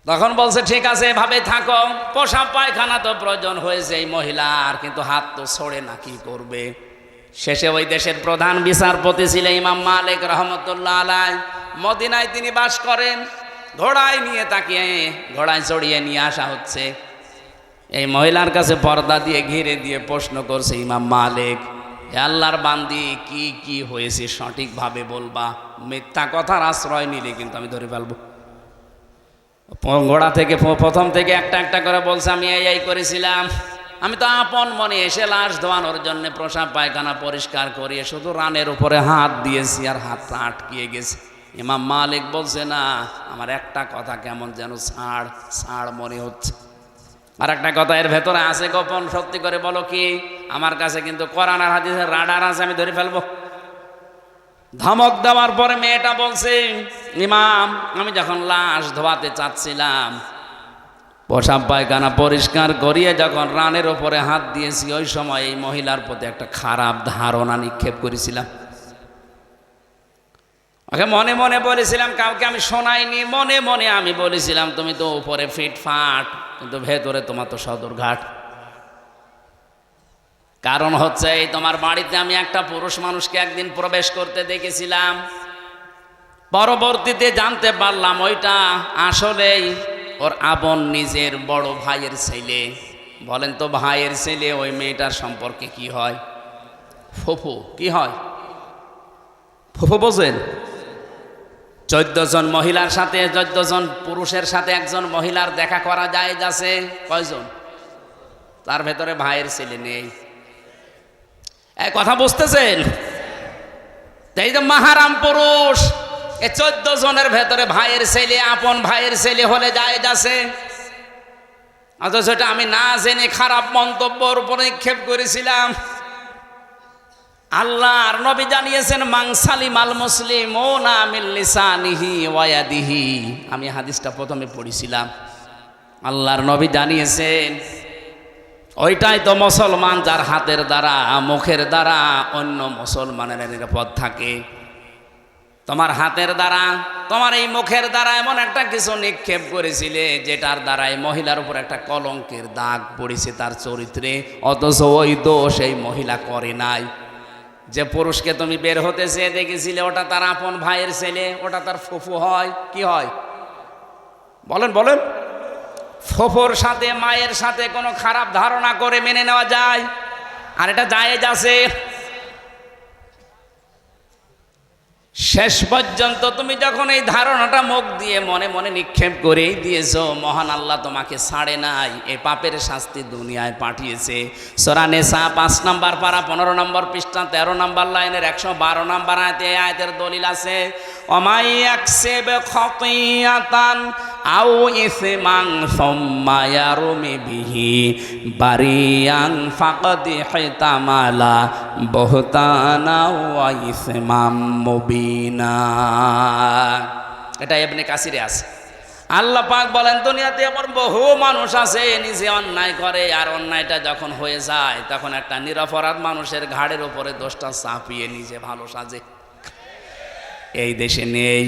Speaker 1: তখন বলছে, ঠিক আছে, এভাবে থাকো, পোশাক পায়খানা তো প্রয়োজন হয়েছে এই মহিলার, কিন্তু হাত তো ছড়ে না, কি করবে? শেষে ওই দেশের প্রধান বিচারপতি ছিলেন ইমাম মালিক রহমতুল্লাহ আলাইহি, মদিনায় তিনি বাস করেন। ঘোড়ায় নিয়ে তাকিয়ে, ঘোড়ায় চড়িয়ে নিয়ে আসা হচ্ছে। এই মহিলার কাছে পর্দা দিয়ে ঘিরে দিয়ে প্রশ্ন করছে ইমাম মালিক, আল্লাহর বান্দি, কি কি হয়েছে সঠিকভাবে বলবা, মিথ্যা কথার আশ্রয় নিলে কিন্তু আমি ধরে ফেলবো। ঘোড়া থেকে প্রথম থেকে একটা একটা করে বলছে, আমি এই করেছিলাম, আমি তো আপন মনে এসে লাশ ধোয়ানোর জন্য প্রসাব পায়খানা পরিষ্কার করিয়ে শুধু রানের উপরে হাত দিয়েছি, আর হাতটা আটকিয়ে গেছে। ইমাম মালিক বলছে, না, আমার একটা কথা কেমন যেন ছাড় ছাড় মনে হচ্ছে। আর একটা কথা এর ভেতরে আছে গোপন, সত্যি করে বলো কি? আমার কাছে কিন্তু কোরআন আর হাদিসের রাডার আছে, আমি ধরে ফেলবো। ধমক দেওয়ার পরে মেয়েটা বলছে, ইমাম, আমি যখন লাশ ধোয়াতে চাচ্ছিলাম, প্রসাব পায়খানা পরিষ্কার করিয়ে যখন রানের ওপরে হাত দিয়েছি, ওই সময় এই মহিলার প্রতি একটা খারাপ ধারণা নিক্ষেপ করেছিলাম। ওকে মনে মনে বলেছিলাম, কাউকে আমি শোনাইনি, মনে মনে আমি বলেছিলাম, তুমি তো উপরে ফিটফাট, কিন্তু ভেতরে তোমার তো সদরঘাট। কারণ হচ্ছে, এই তোমার বাড়িতে আমি একটা পুরুষ মানুষকে একদিন প্রবেশ করতে দেখেছিলাম, পরবর্তীতে জানতে পারলাম ওইটা আসলেই ওর আপন নিজের বড় ভাইয়ের ছেলে। বলেন তো, ভাইয়ের ছেলে ওই মেয়েটার সম্পর্কে কি হয়? ফুফু। কি হয়? ফুফু বোঝেন? 14 জন মহিলার সাথে, 14 জন পুরুষের সাথে একজন মহিলার দেখা করা যায় যাচ্ছে কয়জন? তার ভেতরে ভাইয়ের ছেলে নেই। এই কথা বুঝতেছেন? এই যে মাহারাম পুরুষ, এই 14 জনের ভেতরে ভাইয়ের ছেলে, আপন ভাইয়ের ছেলে হলে যায় যাচ্ছে। অথচ সেটা আমি না জেনে খারাপ মন্তব্যর উপরে নিক্ষেপ করেছিলাম। আল্লাহর নবী জানিয়েছেন, মাংসালিম আল মুসলিমুনা মিন লিসানিহি ওয়া ইয়াদিহি। আমি হাদিসটা প্রথমে পড়েছিলাম, আল্লাহর নবী জানিয়েছেন ওইটাই তো মুসলমান যার হাতের দ্বারা মুখের দ্বারা অন্য মুসলমানের নিরাপদ থাকে। তোমার হাতের দ্বারা তোমার এই মুখের দ্বারা এমন একটা কিছু নিক্ষেপ করেছিলে যেটার দ্বারা এই মহিলার উপর একটা কলঙ্কের দাগ পড়েছে তার চরিত্রে, অথচ ওই দোষ এই মহিলা করে নাই। যে পুরুষকে তুমি বের হতে চেয়ে দেখেছিলে ওটা তার আপন ভাইয়ের ছেলে, ওটা তার ফুফু হয়, কি হয় বলেন বলেন? ফুফুর সাথে মায়ের সাথে কোনো খারাপ ধারণা করে মেনে নেওয়া যায়? আর এটা জায়েজ আছে। শেষ পর্যন্ত তুমি যখন এই ধারণাটা মুখ দিয়ে মনে মনে নিক্ষেপ করেই দিয়েছো, মহান আল্লাহ তোমাকে ছাড়ে নাই, এই পাপের শাস্তি দুনিয়ায় পাঠিয়েছে। সূরা নিসা 5 নম্বর পারা 15 নম্বর পৃষ্ঠা 13 নম্বর লাইনের 112 নম্বর আয়াতে এই আয়াতের দলিল আছে, ওমাই ইয়াকসিব খাতিয়াতান আও ইসমান সুম্মা ইয়ারমি বিহি বারিয়ান ফাকাদ ইহতামালা বুহতানা ওয়া ইসমাম মুবিনা। এটা ইবনে কাসিরে আছে। আল্লাহ পাক বলেন দুনিয়াতে এমন বহু মানুষ আছে নিজে অন্যায় করে, আর অন্যায়টা যখন হয়ে যায় তখন একটা নিরপরাধ মানুষের ঘাড়ের উপরে দোষটা চাপিয়ে নিজে ভালো সাজে। এই দেশে নেই?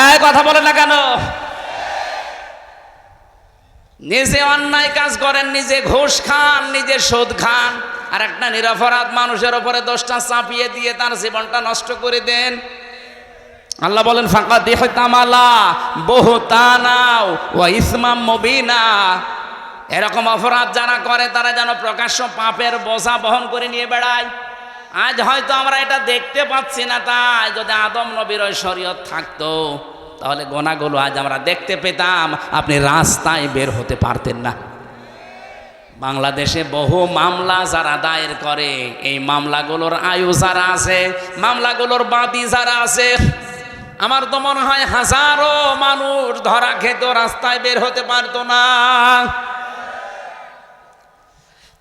Speaker 1: এই কথা বলে না কেন? নিজে অন্যায় কাজ করেন, নিজে ঘুষ খান, নিজে সুদ খান, আর একটা নিরপরাধ মানুষের উপরে দোষটা চাপিয়ে দিয়ে তার জীবনটা নষ্ট করে দেন। আল্লাহ বলেন ফাকাদ ইহতামালা বুহতানা ওয়া ইসমাম মুবিনা। এরকম অপরাধ যারা করে তারা যেন প্রকাশ্য পাপের বোঝা বহন করে নিয়ে বেড়ায়। আজ হয়তো আমরা এটা দেখতে পাচ্ছি না, তাই যদি আদম নবীর ওই শরীয়ত থাকতো তাহলে গোনাগুলো আজ আমরা দেখতে পেতাম, আপনি রাস্তায় বের হতে পারতেন না। বাংলাদেশে বহু মামলা যারা দায়ের করে, এই মামলাগুলোর আয়ু যারা আছে, মামলাগুলোর বাদী যারা আছে, আমার তো মনে হয় হাজারো মানুষ ধরা খেত, রাস্তায় বের হতে পারতো না।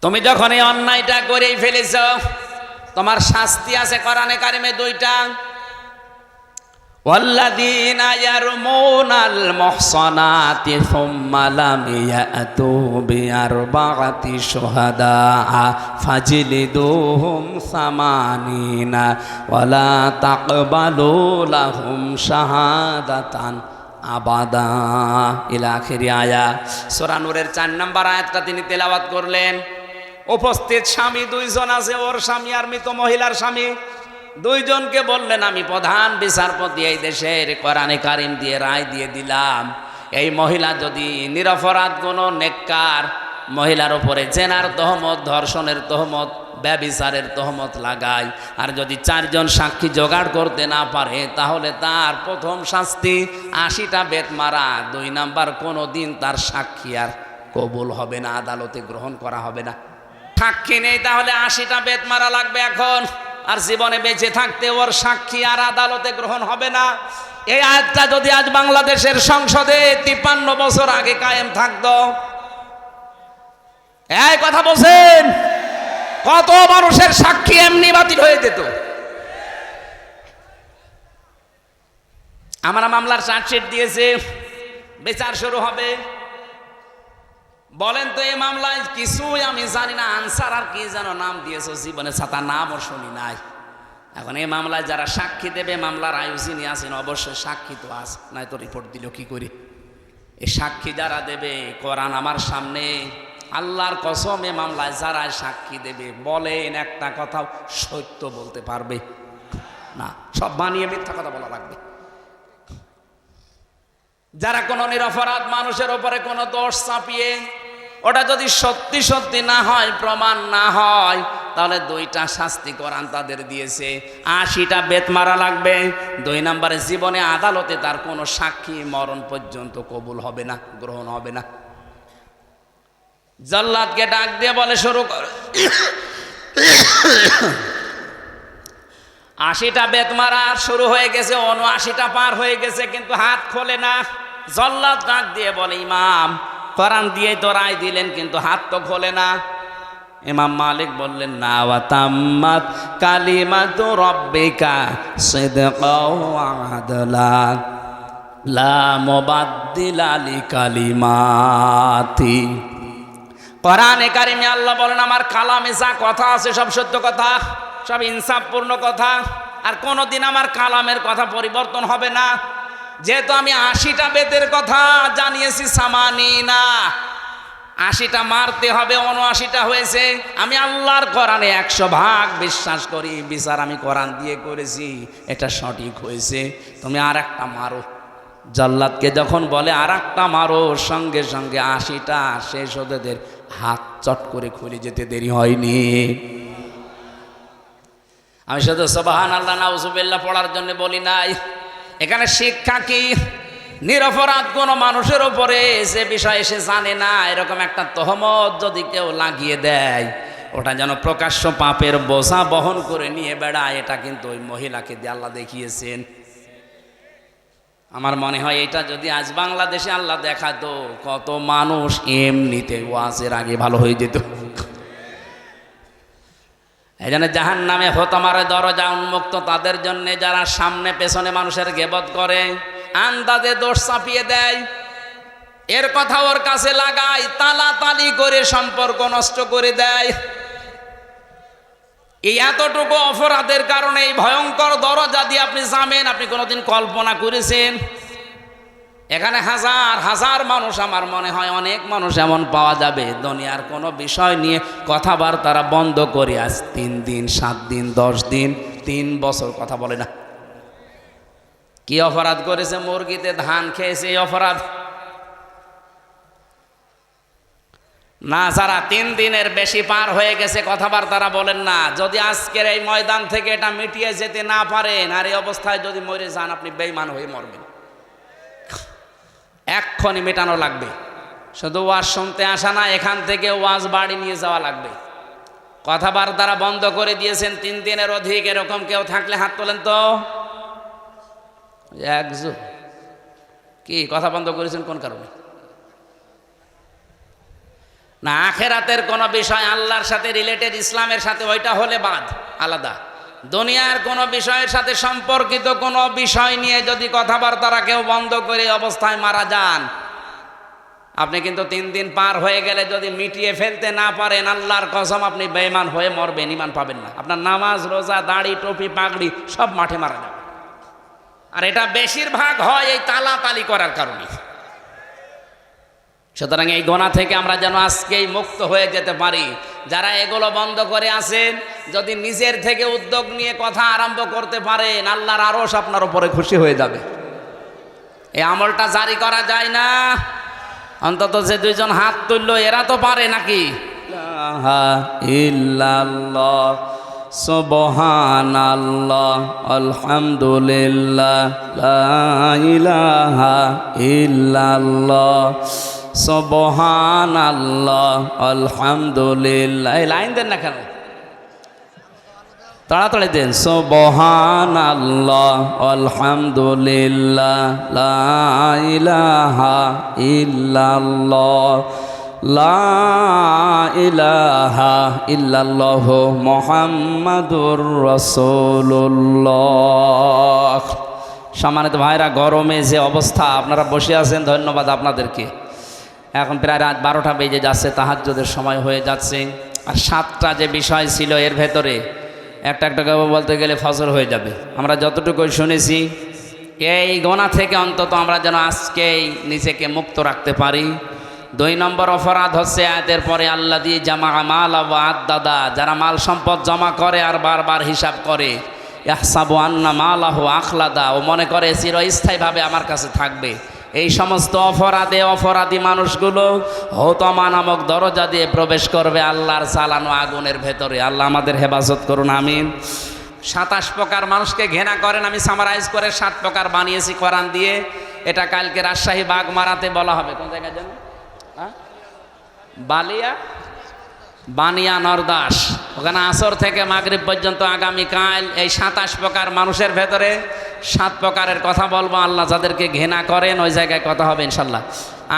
Speaker 1: তুমি যখন এই অন্যায়টা করেই ফেলেছ, তোমার শাস্তি আছে কোরআনে কারিমে 2টা। ওয়াল্লাযীনা ইয়ারমুনাল মুহসানাতি সুম্মা লাম ইয়াতু বিআরবা'তি শুহাদা ফাজলিদুহুম 80 ওয়ালা তাকবালু লাহুম শাহাদাতান আবাদা ইলা আখির আয়া। সূরা নূরের 4 নম্বর আয়াতটা তিনি তেলাওয়াত করলেন। উপস্থিত স্বামী 2 জন আছে, ওর স্বামী আর মৃত মহিলার স্বামী, 2 জনকে বললেন আমি প্রধান বিচারপতি এই দেশের, কোরআনে কারিম দিয়ে রায় দিয়ে দিলাম, এই মহিলা যদি নিরপরাধ কোনো নেককার মহিলার উপরে জেনার তহমত, ধর্ষণের তহমত, ব্যভিচারের তহমত লাগায়, আর যদি 4 জন সাক্ষী জোগাড় করতে না পারে, তাহলে তার প্রথম শাস্তি 80টা বেত মারা। 2 নাম্বার, কোনো দিন তার সাক্ষী আর কবুল হবে না, আদালতে গ্রহণ করা হবে না। সাক্ষী নেই তাহলে 80টা বেত মারা লাগবে এখন, আর জীবনে বেঁচে থাকতে ওর সাক্ষী আর আদালতে গ্রহণ হবে না। এই আয়াতটা যদি আজ বাংলাদেশের সংসদে 53 বছর আগে কায়েম থাকতো, এই কথা বলছেন, কত মানুষের সাক্ষী এমনি বাতিল হয়ে যেত। আমরা মামলার চার্জশিট দিয়েছে, বিচার শুরু হবে। বলেন তো এই মামলায় কিছুই আমি জানি না, আনসার আর কি যেন নাম দিয়েছো, জীবনে ছাতা নামও শুনি নাই। এখন এই মামলায় যারা সাক্ষী দেবে, মামলার আয়ু যিনি আছেন অবশ্যই সাক্ষী তো আছে, নাই তো রিপোর্ট দিল কি করি। এই সাক্ষী যারা দেবে, কোরআন আমার সামনে, আল্লাহর কসম এ মামলায় যারা সাক্ষী দেবে, বলেন একটা কথাও সত্য বলতে পারবে না, সব বানিয়ে মিথ্যা কথা বলা লাগবে। যারা কোনো নিরপরাধ মানুষের উপরে কোনো দোষ চাপিয়ে, ওটা যদি সত্যি সত্যি না হয়, প্রমাণ না হয়, তাহলে 2টা শাস্তি কোরআন তাদের দিয়েছে, 80টা বেত মারা লাগবে। 2 নম্বরে জীবনে আদালতে তার কোনো সাক্ষী মরণ পর্যন্ত কবুল হবে না, গ্রহণ হবে না। জল্লাদকে ডাক দিয়ে বলে শুরু কর, 80টা বেত মারা শুরু হয়ে গেছে, 79টা পার হয়ে গেছে, কিন্তু হাত খোলে না। জল্লাদ ডাক দিয়ে বলে ইমাম, কোরআন দিয়ে তো রায় দিলেন, কিন্তু হাত তো খোলে না। ইমাম মালিক বললেন না, ওয়া তাম্মাত কালিমাতু রাব্বিকা সিদকাও ওয়া আদলা, লা মুবাদ্দিলা লিকালিমাতি। কোরআনে কারিমে আল্লাহ বলেন আমার কালামে যা কথা আছে সব সত্য কথা, সব ইনসাফপূর্ণ কথা, আর কোনোদিন আমার কালামের কথা পরিবর্তন হবে না। যেহেতু আমি 80টা বেদের কথা জানিয়েছি, সামানি না 80টা মারতে হবে, 79টা হয়েছে। আমি আল্লাহর কোরআনে 100% বিশ্বাস করি, বিচার আমি কোরআন দিয়ে করেছি, এটা সঠিক হয়েছে, তুমি আর একটা মারো। জল্লাদকে যখন বলে আর একটা মারো, সঙ্গে সঙ্গে 80টা শেষ হতে হাত চট করে খুলে যেতে দেরি হয়নি। আমি শুধু সুবহানাল্লাহ নাউজুবিল্লাহ পড়ার জন্য বলি নাই। এখানে শিক্ষা কি? নিরপরাধ কোনো মানুষের উপরে যে বিষয় সে জানে না, এরকম একটা তহমত যদি কেউ লাগিয়ে দেয়, ওটা যেন প্রকাশ্য পাপের বোঝা বহন করে নিয়ে বেড়ায়, এটা কিন্তু ওই মহিলাকে দিয়ে আল্লাহ দেখিয়েছেন। আমার মনে হয় এটা যদি আজ বাংলাদেশে আল্লাহ দেখাতো, কত মানুষ এমনিতে ওয়াজের আগে ভালো হয়ে যেত। এই জন্য জাহান্নামে হোতামারে দরজা উন্মুক্ত তাদের জন্য যারা সামনে পেছনে মানুষের গেবত করে, আন্দাজে দোষ চাপিয়ে দেয়, এর কথা ওর কাছে লাগায়, তালাতালি করে সম্পর্ক নষ্ট করে দেয়। এই এতটুকু অপরাধের কারণে এই ভয়ঙ্কর দরজা দিয়ে আপনি যাবেন, আপনি কোনোদিন কল্পনা করেছেন? এখানে হাজার হাজার মানুষ, আমার মনে হয় অনেক মানুষ এমন পাওয়া যাবে দুনিয়ার কোনো বিষয় নিয়ে কথাবার্তা বন্ধ করে আজ 3 দিন 7 দিন 10 দিন 3 বছর কথা বলে না। কি অপরাধ করেছে? মুরগিতে ধান খেয়েছে, এই অপরাধ না। যারা 3 দিনের বেশি পার হয়ে গেছে কথাবার্তা বলেন না, যদি আজকের এই ময়দান থেকে এটা মিটিয়ে যেতে না পারেন, আর এই অবস্থায় যদি মরে যান, আপনি বেঈমান হয়ে মরবেন। এক্ষুনি মেটানো লাগবে। শুধু ওয়াজ শুনতে আসা না, এখান থেকে ওয়াজ বাড়ি নিয়ে যাওয়া লাগবে। কথাবার্তা বন্ধ করে দিয়েছেন 3 দিনের অধিক, এরকম কেউ থাকলে হাত তোলেন তো। একজন কি কথা বন্ধ করেছেন কোন কারণে? না আখেরাতের কোনো বিষয় আল্লাহর সাথে রিলেটেড, ইসলামের সাথে, ওইটা হলে বাদ আলাদা। দুনিয়ার কোনো বিষয়ের সাথে সম্পর্কিত কোনো বিষয় নিয়ে যদি কথাবার্তা কেউ বন্ধ করে অবস্থায় মারা যান, আপনি কিন্তু 3 দিন পার হয়ে গেলে যদি মিটিয়ে ফেলতে না পারেন, আল্লাহর কসম আপনি বেঈমান হয়ে মরবেন, ঈমান পাবেন না। আপনার নামাজ রোজা দাড়ি টুপি পাগড়ি সব মাঠে মারা যাবে। আর এটা বেশিরভাগ হয় এই তালাতালি করার কারণে। সুতরাং এই গোনা থেকে আমরা যেন আজকেই মুক্ত হয়ে যেতে পারি। যারা এগুলো বন্ধ করে আছেন, যদি নিজের থেকে উদ্যোগ নিয়ে কথা আরম্ভ করতে পারেন, আল্লাহর আরশ আপনার উপরে খুশি হয়ে যাবে। এই আমলটা জারি করা যায় না? অন্তত যে 2 জন হাত তুললো এরা তো পারে নাকি? ইল্লাল্লাহ সুবহানাল্লাহ আলহামদুলিল্লাহ লা ইলাহা ইল্লাল্লাহ সুবহানাল্লাহ আলহামদুলিল্লাহ। এই লাইন দেন না কেন? তাড়াতাড়ি দেন। সুবহানাল্লাহ আলহামদুলিল্লাহ লা ইলাহা ইল্লাল্লাহ লা ইলাহা ইল্লাল্লাহ মুহাম্মাদুর রাসূলুল্লাহ। সম্মানিত ভাইরা, গরমে যে অবস্থা, আপনারা বসে আছেন, ধন্যবাদ আপনাদেরকে। এখন প্রায় রাত 12টা বেজে যাচ্ছে, তাহাজ্জুদের সময় হয়ে যাচ্ছে। আর 7টা যে বিষয় ছিল এর ভেতরে একটা একটা করে বলতে গেলে ফজর হয়ে যাবে। আমরা যতটুকু শুনেছি, এই গোনা থেকে অন্তত আমরা যেন আজকেই নিজেকে মুক্ত রাখতে পারি। 2 নম্বর অপরাধ হচ্ছে আয়াতের পরে আল্লাহ দিয়ে জামা মাল আদাদা, যারা মাল সম্পদ জমা করে আর বারবার হিসাব করে, ইয়াহসাবু আন্না মালাহু আখলাদা, ও মনে করে চিরস্থায়ীভাবে আমার কাছে থাকবে। এই সমস্ত অপরাধী মানুষগুলো হতমা নামক দরজা দিয়ে প্রবেশ করবে আল্লাহর চালানো আগুনের ভেতরে। আল্লাহ আমাদের হেফাজত করুন, আমিন। 27 প্রকার মানুষকে ঘৃণা করেন। আমি সামারাইজ করে 7 প্রকার বানিয়েছি কোরআন দিয়ে। এটা কালকে রাজশাহী বাগমারাতে বলা হবে। কোন জায়গায় যেন? বানিয়া নরদাস, ওখানে আসর থেকে মাগরিব পর্যন্ত আগামীকাল এই 27 প্রকার মানুষের ভেতরে 7 প্রকারের কথা বলবো। আল্লাহ যাদেরকে ঘৃণা করেন ওই জায়গায় কথা হবে ইনশাল্লাহ।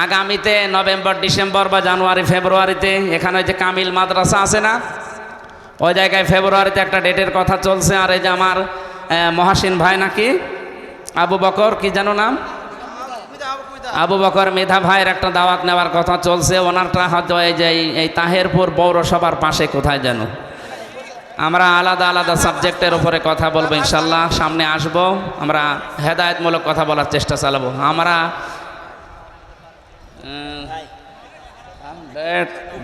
Speaker 1: আগামীতে নভেম্বর ডিসেম্বর বা জানুয়ারি ফেব্রুয়ারিতে এখানে ওই যে কামিল মাদ্রাসা আছে না, ওই জায়গায় ফেব্রুয়ারিতে একটা ডেটের কথা চলছে। আর এই যে আমার মহাসিন ভাই নাকি আবু বকর কি যেন নাম, আবু বকর মেধা ভাইয়ের একটা দাওয়াত নেওয়ার কথা চলছে, ওনারটা হয়তো এই তাহেরপুর পৌরসভার পাশে কোথায় যেন। আমরা আলাদা আলাদা সাবজেক্টের উপরে কথা বলবো ইনশাল্লাহ, সামনে আসব, আমরা হেদায়েতমূলক কথা বলার চেষ্টা চালাবো। আমরা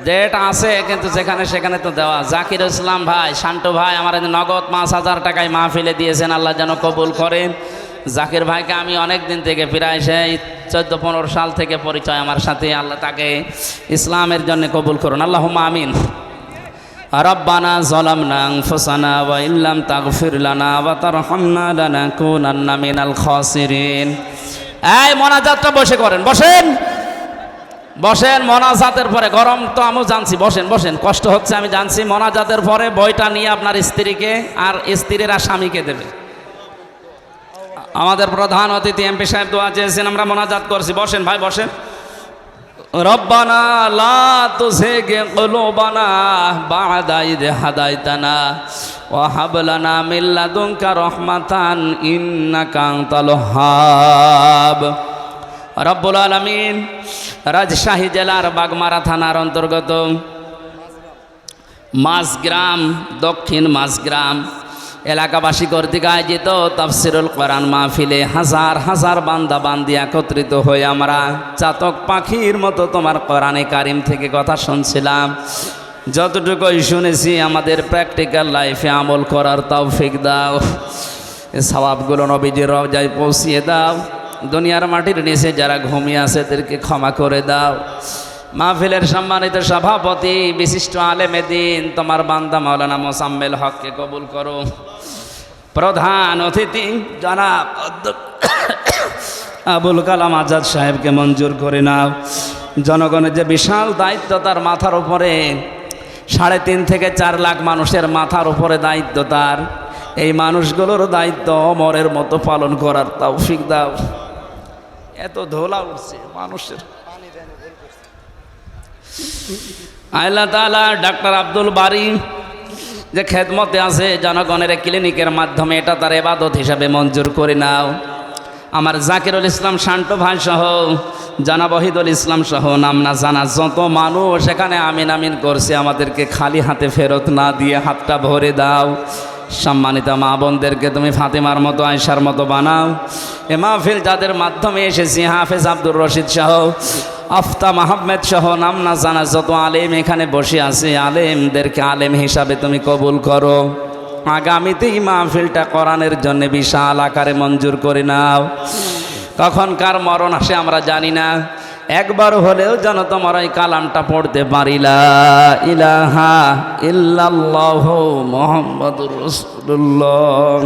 Speaker 1: ডেট আছে কিন্তু যেখানে সেখানে তো দেওয়া। জাকির ইসলাম ভাই, শান্টু ভাই আমার নগদ 5,000 টাকায় মাহফিলে দিয়েছেন, আল্লাহ যেন কবুল করেন। জাকির ভাইকে আমি অনেক দিন থেকে, প্রায় সেই 14-15 সাল থেকে পরিচয় আমার সাথে, আল্লাহ তাকে ইসলামের জন্য কবুল করুন, আল্লাহুম্মা আমিন। রব্বানা যালামনা আনফুসানা ওয়া ইল্লাম তাগফির লানা ওয়া তারহামনা লানাকুনান্না মিনাল খাসিরিন। এই মোনাজাতটা বসে করেন, বসেন বসেন। মোনাজাতের পরে, গরম তো আমি জানছি, বসেন বসেন, কষ্ট হচ্ছে আমি জানছি। মোনাজাতের পরে বইটা নিয়ে আপনার স্ত্রীকে আর স্ত্রীরা স্বামীকে দেবে। আমাদের প্রধান অতিথি এমপি সাহেব দোয়া চেয়েছেন, আমরা মোনাজাত করছি, বসেন ভাই বসেন। রব্বানা লা তুযিগ কুলুবানা বা'দা ইয হাদাইতানা ওয়া হাব লানা মিন লাদুনকা রাহমাতান ইন্নাকা আনতাল ওয়াহ্হাব। রব্বুল আলামিন রাজশাহী জেলার বাগমারা থানার অন্তর্গত মাঝগ্রাম, দক্ষিণ মাঝগ্রাম এলাকাবাসী কর্তৃক আয়োজিত তাফসিরুল কোরআন মাহফিলে হাজার হাজার বান্দা বান্দি একত্রিত হয়ে আমরা চাতক পাখির মতো তোমার কোরআনে কারিম থেকে কথা শুনছিলাম। যতটুকুই শুনেছি আমাদের প্র্যাকটিক্যাল লাইফে আমল করার তৌফিক দাও। এই সওয়াবগুলো নবীজির রওজায় পৌঁছিয়ে দাও। দুনিয়ার মাটির নিচে যারা ঘুমিয়ে আছে এদেরকে ক্ষমা করে দাও। মাহফিলের সম্মানিত সভাপতি বিশিষ্ট আলেমে দ্বীন তোমার বান্দা মাওলানা মোসাম্মেল হককে কবুল করো। প্রধান অতিথি জনাব আবুল কালাম আজাদ সাহেবকে মঞ্জুর করে নাও। জনগণের যে বিশাল দায়িত্ব তার মাথার উপরে, 3.5 থেকে 4 লাখ মানুষের মাথার উপরে দায়িত্ব তার। এই মানুষগুলোর দায়িত্ব অমরের মতো পালন করার তৌফিক দাও। এত ধোলা উঠছে মানুষের। আল্লাহ তাআলা ডাক্তার আব্দুল বারী যে খেদমতে আছে জনগণের ক্লিনিকের মাধ্যমে, এটা তার ইবাদত হিসাবে মঞ্জুর করে নাও। আমার জাকিরুল ইসলাম শান্ত ভাই সহ, জানাব ওহিদুল ইসলাম সহ নাম না জানা যত মানুষ এখানে আমিন আমিন করছে, আমাদেরকে খালি হাতে ফেরত না দিয়ে হাতটা ভরে দাও। সম্মানিত মা বোনদেরকে তুমি ফাতেমার মতো, আয়েশার মতো বানাও। এ মাহফিল যাদের মাধ্যমে এসেছি, হাফেজ আব্দুর রশিদ সহ, আফতা আহমেদ সহ নাম না জানা যত আলেম এখানে বসে আছে, আলেমদেরকে আলেম হিসাবে তুমি কবুল করো। আগামীতেই মাহফিলটা কোরআনের জন্য বিশাল আকারে মঞ্জুর করে নাও। কখনকার মরণ আসে আমরা জানি না, একবার হলেও যেন তোমার ওই কালামটা পড়তে পারি, লা ইলাহা ইল্লাল্লাহু মুহাম্মাদুর রাসূলুল্লাহ।